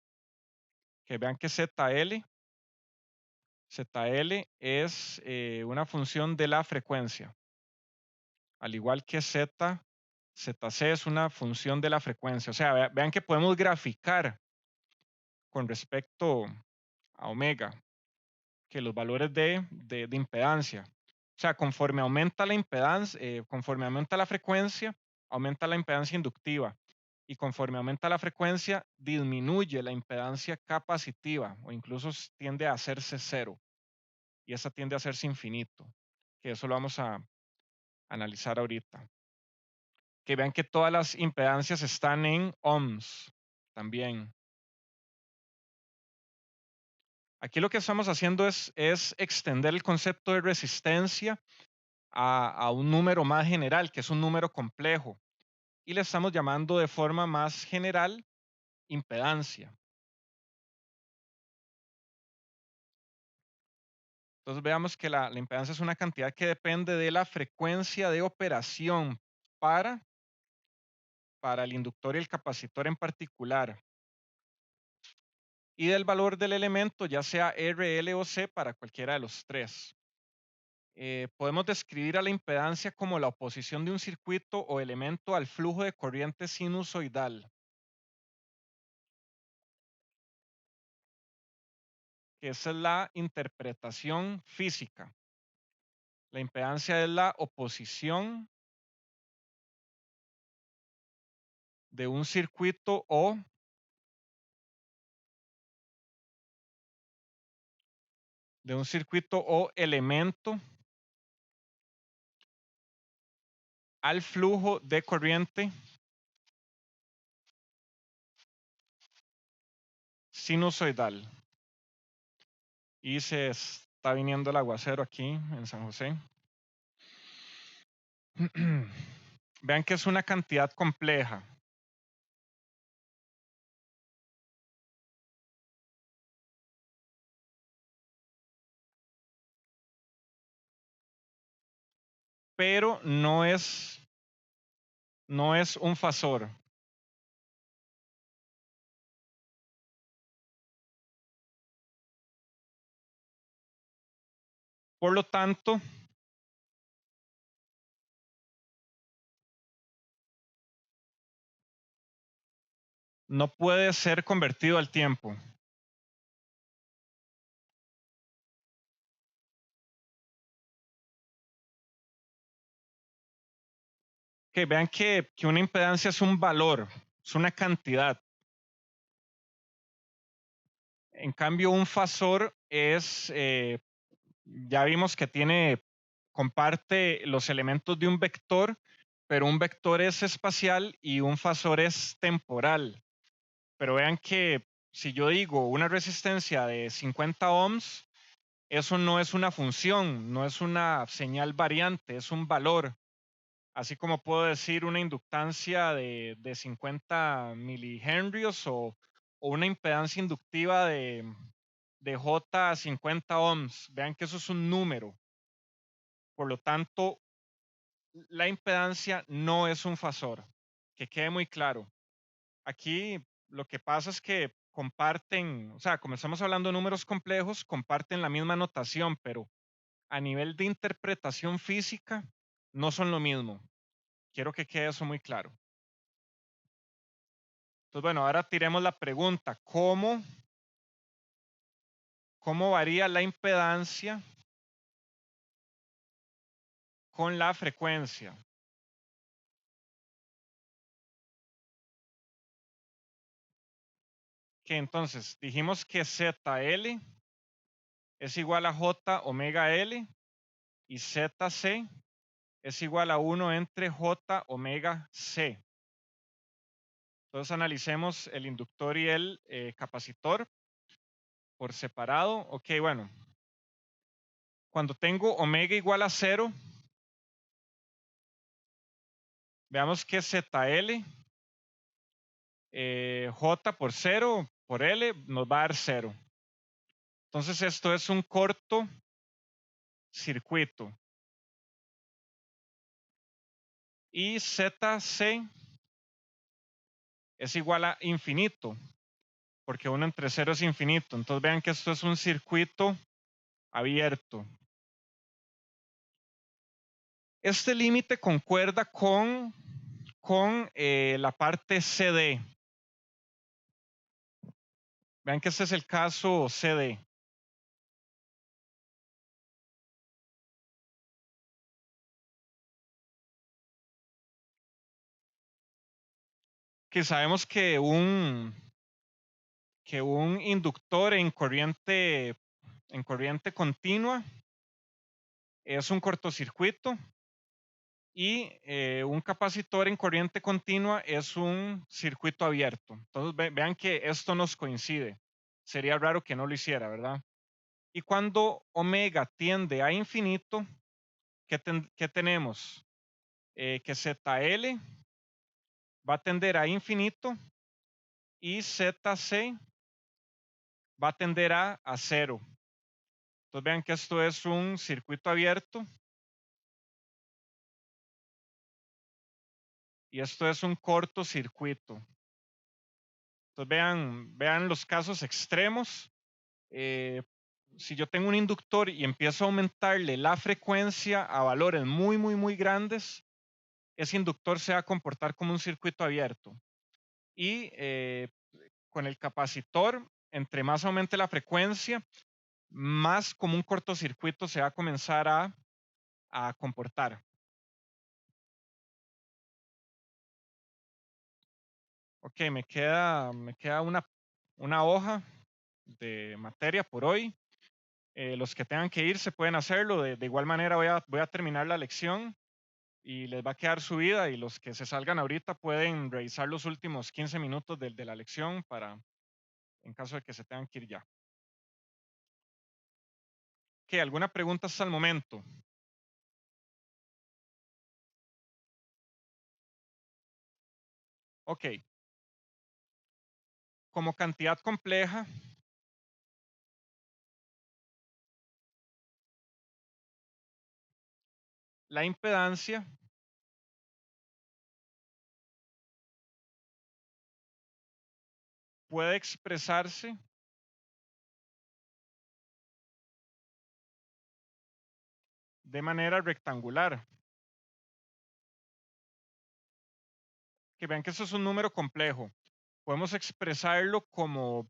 Que vean que ZL es una función de la frecuencia. Al igual que Z ZC es una función de la frecuencia. O sea, vean que podemos graficar con respecto a omega, que los valores de impedancia. O sea, conforme aumenta la impedancia, conforme aumenta la frecuencia, aumenta la impedancia inductiva. Y conforme aumenta la frecuencia, disminuye la impedancia capacitiva o incluso tiende a hacerse cero. Y esa tiende a hacerse infinito. Que eso lo vamos a analizar ahorita. Que vean que todas las impedancias están en ohms también. Aquí lo que estamos haciendo es extender el concepto de resistencia a un número más general, que es un número complejo. Y le estamos llamando de forma más general impedancia. Entonces veamos que la impedancia es una cantidad que depende de la frecuencia de operación para el inductor y el capacitor en particular. Y del valor del elemento, ya sea R, L o C, para cualquiera de los tres. Podemos describir a la impedancia como la oposición de un circuito o elemento al flujo de corriente sinusoidal, que esa es la interpretación física. La impedancia es la oposición de un circuito o elemento al flujo de corriente sinusoidal. Y se está viniendo el aguacero aquí en San José. Vean que es una cantidad compleja. Pero no es un fasor. Por lo tanto, no puede ser convertido al tiempo. Que vean que una impedancia es un valor, es una cantidad. En cambio, un fasor es, ya vimos que comparte los elementos de un vector, pero un vector es espacial y un fasor es temporal. Pero vean que si yo digo una resistencia de 50 ohms, eso no es una función, no es una señal variante, es un valor. Así como puedo decir una inductancia de 50 milihenrios o una impedancia inductiva de J a 50 ohms. Vean que eso es un número. Por lo tanto, la impedancia no es un fasor. Que quede muy claro. Aquí lo que pasa es que comparten, o sea, como estamos hablando de números complejos, comparten la misma notación, pero a nivel de interpretación física no son lo mismo. Quiero que quede eso muy claro. Entonces, bueno, ahora tiremos la pregunta, ¿cómo varía la impedancia con la frecuencia? Que entonces dijimos que ZL es igual a J omega L y ZC es igual a 1 entre J omega C. Entonces analicemos el inductor y el capacitor por separado. Ok, bueno. Cuando tengo omega igual a 0, veamos que ZL, J por 0 por L nos va a dar 0. Entonces esto es un corto circuito. Y ZC es igual a infinito, porque 1 entre 0 es infinito. Entonces vean que esto es un circuito abierto. Este límite concuerda con con la parte CD. Vean que este es el caso CD. Que sabemos que un inductor en corriente continua es un cortocircuito y un capacitor en corriente continua es un circuito abierto. Entonces vean que esto nos coincide. Sería raro que no lo hiciera, ¿verdad? Y cuando omega tiende a infinito, ¿qué tenemos? Que ZL va a tender a infinito y ZC va a tender a cero. Entonces vean que esto es un circuito abierto y esto es un cortocircuito. Entonces vean los casos extremos. Si yo tengo un inductor y empiezo a aumentarle la frecuencia a valores muy, muy, muy grandes, ese inductor se va a comportar como un circuito abierto. Y con el capacitor, entre más aumente la frecuencia, más como un cortocircuito se va a comenzar a comportar. Ok, me queda una hoja de materia por hoy. Los que tengan que ir se pueden hacerlo. De igual manera voy a terminar la lección y les va a quedar subida y los que se salgan ahorita pueden revisar los últimos 15 minutos de la lección para en caso de que se tengan que ir ya. Ok, ¿alguna pregunta hasta el momento? Ok. Como cantidad compleja, la impedancia puede expresarse de manera rectangular. Que vean que eso es un número complejo. Podemos expresarlo como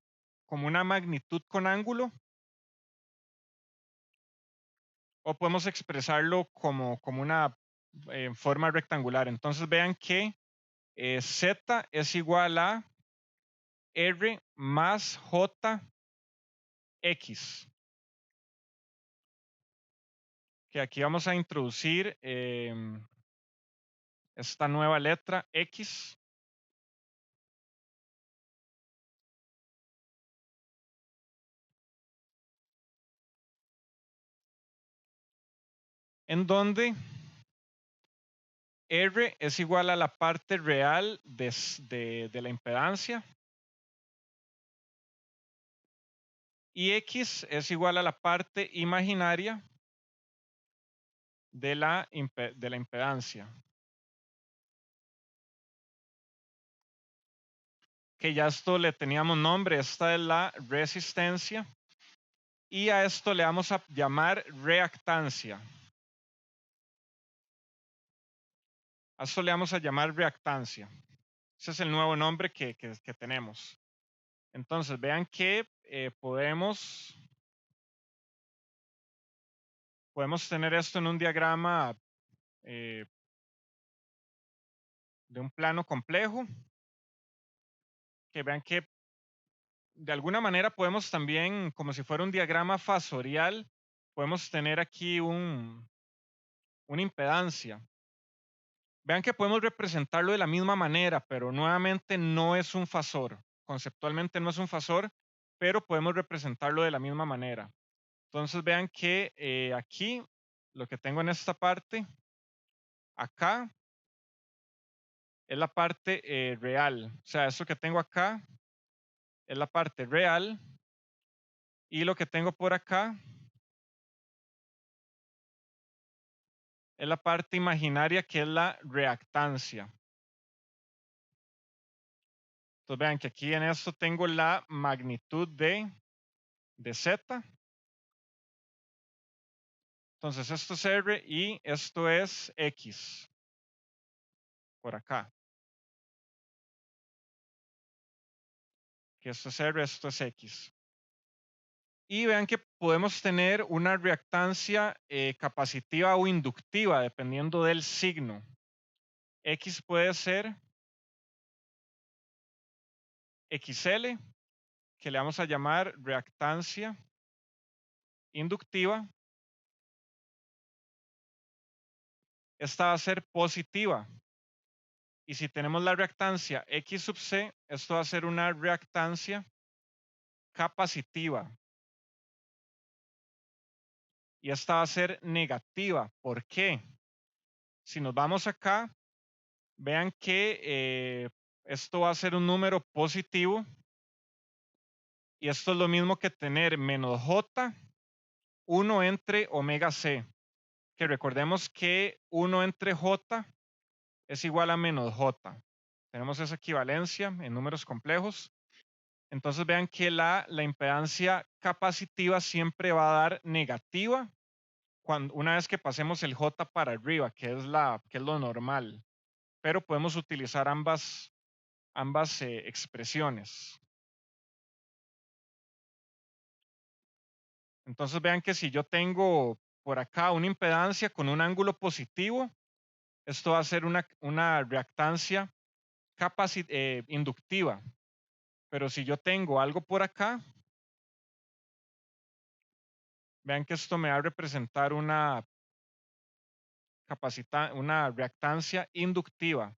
una magnitud con ángulo o podemos expresarlo como una forma rectangular. Entonces vean que Z es igual a R más JX. Que aquí vamos a introducir esta nueva letra X. En donde R es igual a la parte real de la impedancia y X es igual a la parte imaginaria de la impedancia. Que ya esto le teníamos nombre, esta es la resistencia y a esto le vamos a llamar reactancia. A esto le vamos a llamar reactancia. Ese es el nuevo nombre que tenemos. Entonces vean que podemos tener esto en un diagrama de un plano complejo. Que vean que de alguna manera podemos también, como si fuera un diagrama fasorial, podemos tener aquí una impedancia. Vean que podemos representarlo de la misma manera, pero nuevamente no es un fasor. Conceptualmente no es un fasor, pero podemos representarlo de la misma manera. Entonces vean que aquí, lo que tengo en esta parte, acá, es la parte real. O sea, esto que tengo acá es la parte real y lo que tengo por acá es la parte imaginaria que es la reactancia. Entonces vean que aquí en esto tengo la magnitud de Z. Entonces esto es R y esto es X por acá. que esto es R, esto es X. Y vean que podemos tener una reactancia capacitiva o inductiva dependiendo del signo. X puede ser XL, que le vamos a llamar reactancia inductiva. Esta va a ser positiva. Y si tenemos la reactancia X sub C, esto va a ser una reactancia capacitiva. Y esta va a ser negativa. ¿Por qué? Si nos vamos acá, vean que esto va a ser un número positivo. Y esto es lo mismo que tener menos J, 1 entre omega C. Que recordemos que 1 entre J es igual a menos J. Tenemos esa equivalencia en números complejos. Entonces vean que la impedancia capacitiva siempre va a dar negativa una vez que pasemos el J para arriba, que es lo normal. Pero podemos utilizar ambas expresiones. Entonces vean que si yo tengo por acá una impedancia con un ángulo positivo, esto va a ser una reactancia inductiva. Pero si yo tengo algo por acá, vean que esto me va a representar una reactancia inductiva.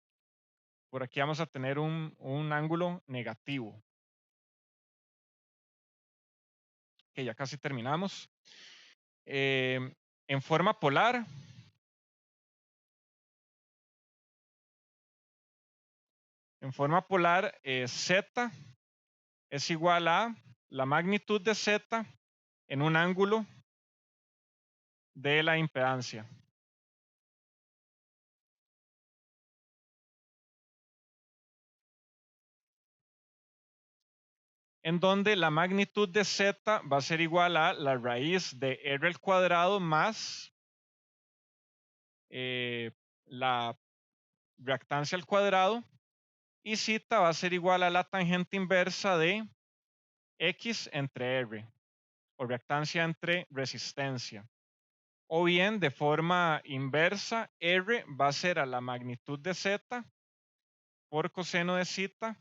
Por aquí vamos a tener un ángulo negativo. Que ya casi terminamos. En forma polar, Z es igual a la magnitud de Z en un ángulo de la impedancia. En donde la magnitud de Z va a ser igual a la raíz de R al cuadrado más la reactancia al cuadrado, y Z va a ser igual a la tangente inversa de X entre R, o reactancia entre resistencia. O bien, de forma inversa, R va a ser a la magnitud de Z por coseno de Z,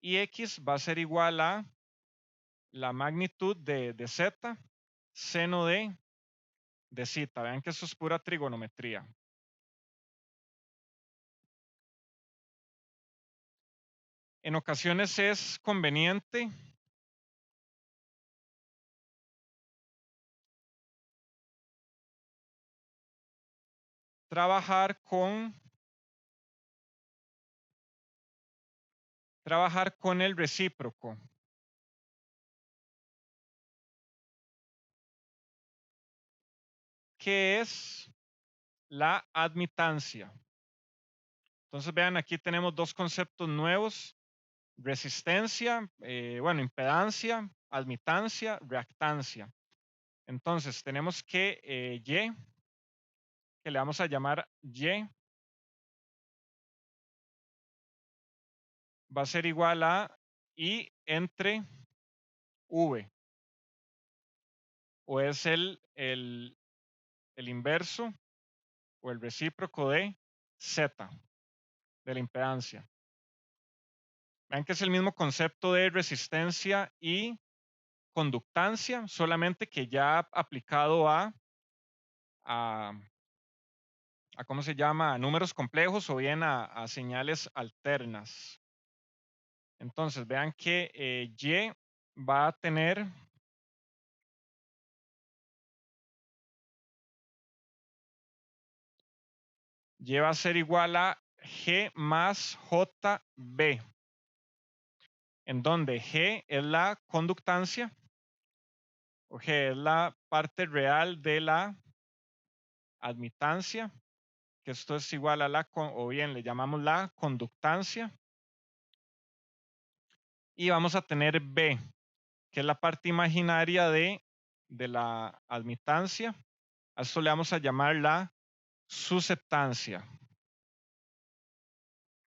y X va a ser igual a la magnitud de Z seno de Z. Vean que eso es pura trigonometría. En ocasiones es conveniente trabajar con el recíproco. Que es la admitancia. Entonces vean, aquí tenemos dos conceptos nuevos: resistencia, impedancia, admitancia, reactancia. Entonces tenemos que Y, que le vamos a llamar Y, va a ser igual a I entre V, o es el inverso o el recíproco de Z, de la impedancia. Vean que es el mismo concepto de resistencia y conductancia, solamente que ya aplicado a ¿cómo se llama? A números complejos, o bien a señales alternas. Entonces, vean que Y va a tener Y va a ser igual a G más JB, en donde G es la conductancia, o G es la parte real de la admitancia, que esto es igual a o bien le llamamos la conductancia. Y vamos a tener B, que es la parte imaginaria de la admitancia. A esto le vamos a llamar la susceptancia.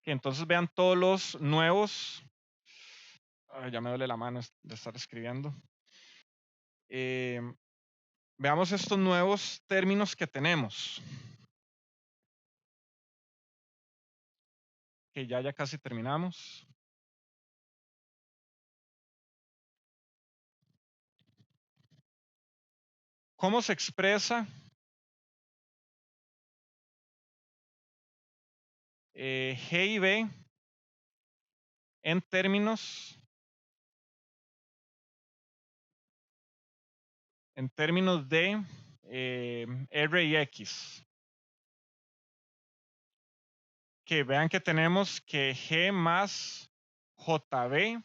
Que entonces vean todos los nuevos Ya me duele la mano de estar escribiendo. Veamos estos nuevos términos que tenemos. Que ya casi terminamos. ¿Cómo se expresa G y B en términos de R y X? Que vean que tenemos que G más JB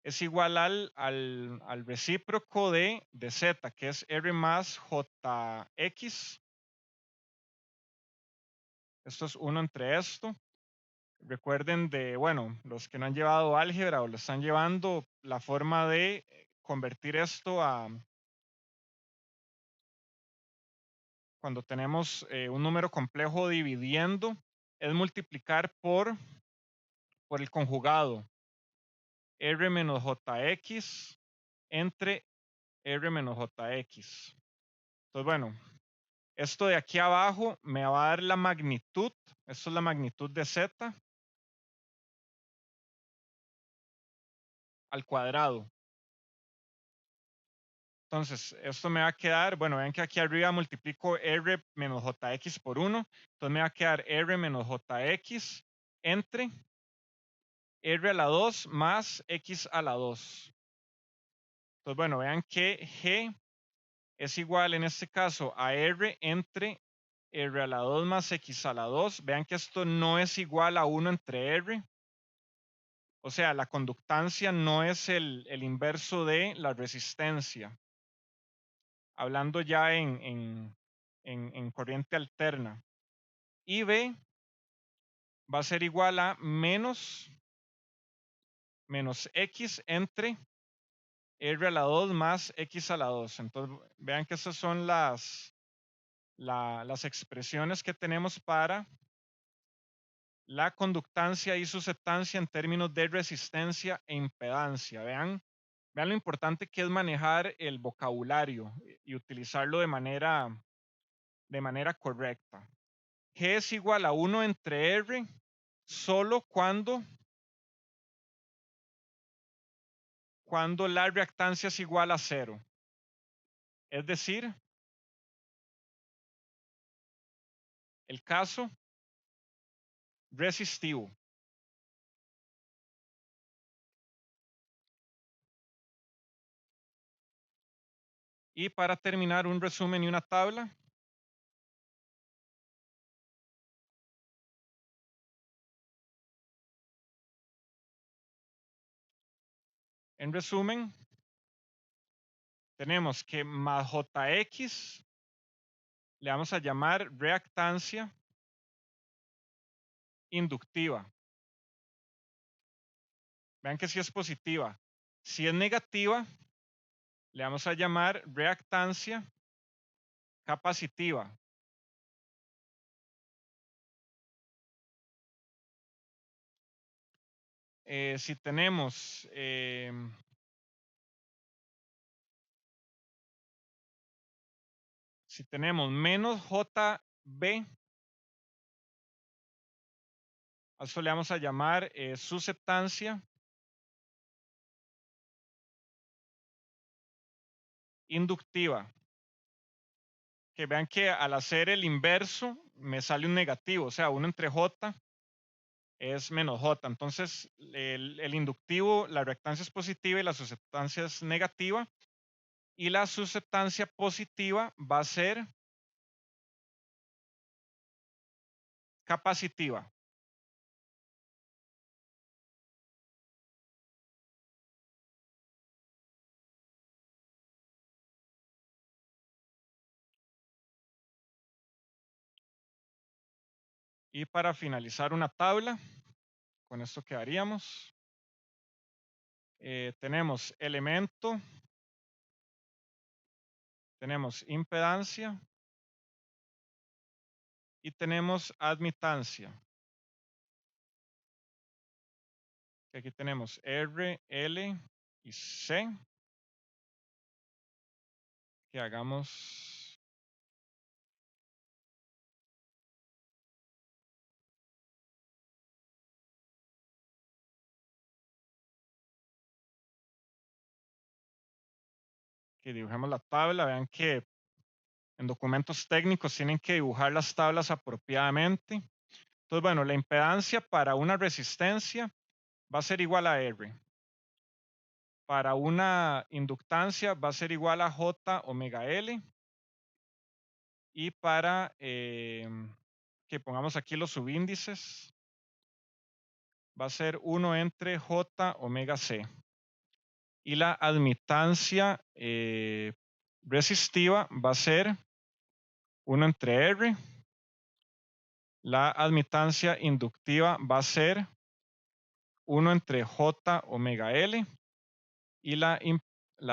es igual al recíproco de Z, que es R más JX. Esto es 1 entre esto. Recuerden bueno, los que no han llevado álgebra o lo están llevando, la forma de convertir esto a cuando tenemos un número complejo dividiendo, es multiplicar por el conjugado R menos JX entre R menos JX. Entonces, bueno, esto de aquí abajo me va a dar la magnitud. Esto es la magnitud de Z al cuadrado. Entonces, esto me va a quedar, bueno, ven que aquí arriba multiplico R menos JX por 1. Entonces me va a quedar R menos JX entre R a la 2 más X a la 2. Entonces, bueno, vean que G es igual en este caso a R entre R a la 2 más X a la 2. Vean que esto no es igual a 1 entre R. O sea, la conductancia no es el inverso de la resistencia. Hablando ya en corriente alterna. Y B va a ser igual a menos X entre R a la 2 más X a la 2. Entonces, vean que esas son las expresiones que tenemos para la conductancia y susceptancia en términos de resistencia e impedancia. Vean lo importante que es manejar el vocabulario y utilizarlo de manera correcta. G es igual a 1 entre R solo cuando la reactancia es igual a 0. Es decir, el caso resistivo. Y para terminar, un resumen y una tabla. En resumen, tenemos que más JX le vamos a llamar reactancia inductiva. Vean que si es positiva. Si es negativa, le vamos a llamar reactancia capacitiva. Si tenemos menos JB, a eso le vamos a llamar susceptancia inductiva. Que vean que al hacer el inverso me sale un negativo, o sea, 1 entre J es menos J. Entonces, el inductivo, la reactancia es positiva y la susceptancia es negativa. Y la susceptancia positiva va a ser capacitiva. Y para finalizar una tabla, con esto quedaríamos. Tenemos elemento, tenemos impedancia y tenemos admitancia. que aquí tenemos R, L y C, que hagamos que dibujemos la tabla. Vean que en documentos técnicos tienen que dibujar las tablas apropiadamente. Entonces, bueno, la impedancia para una resistencia va a ser igual a R. Para una inductancia va a ser igual a J omega L. Y para que pongamos aquí los subíndices, va a ser 1 entre J omega C. Y la admitancia resistiva va a ser 1 entre R. La admitancia inductiva va a ser 1 entre J omega L. Y la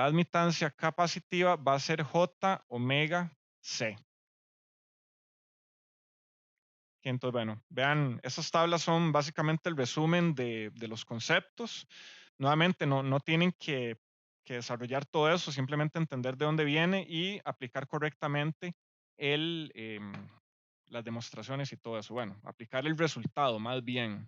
admitancia capacitiva va a ser J omega C. Entonces, bueno, vean, esas tablas son básicamente el resumen de los conceptos. Nuevamente, no tienen que desarrollar todo eso, simplemente entender de dónde viene y aplicar correctamente las demostraciones y todo eso. Bueno, aplicar el resultado más bien.